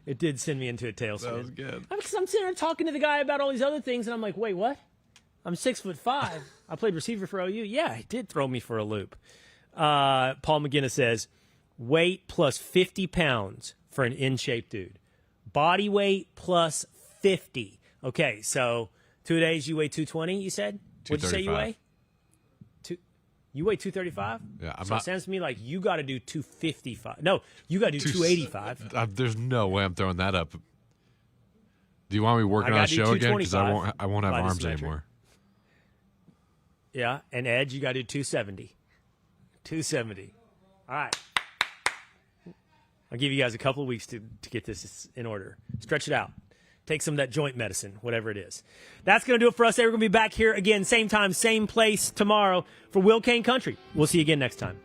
It did send me into a tailspin. That was good. Because I'm sitting there talking to the guy about all these other things, and I'm like, wait, what? I'm 6'5". I played receiver for OU. Yeah, he did throw me for a loop. Paul McGinnis says, weight plus 50 pounds for an in-shape dude. Body weight plus 50. Okay, so 2 days you weigh 220, you said? What'd you say you weigh? You weigh 235? Yeah, It sounds to me like you got to do 255. No, you got to do 285. There's no way I'm throwing that up. Do you want me working on a show again? Because I won't have arms anymore. Yeah, and Edge, you got to do 270. 270. All right. I'll give you guys a couple of weeks to get this in order. Stretch it out. Take some of that joint medicine, whatever it is. That's going to do it for us. We're going to be back here again, same time, same place tomorrow for Will Cain Country. We'll see you again next time.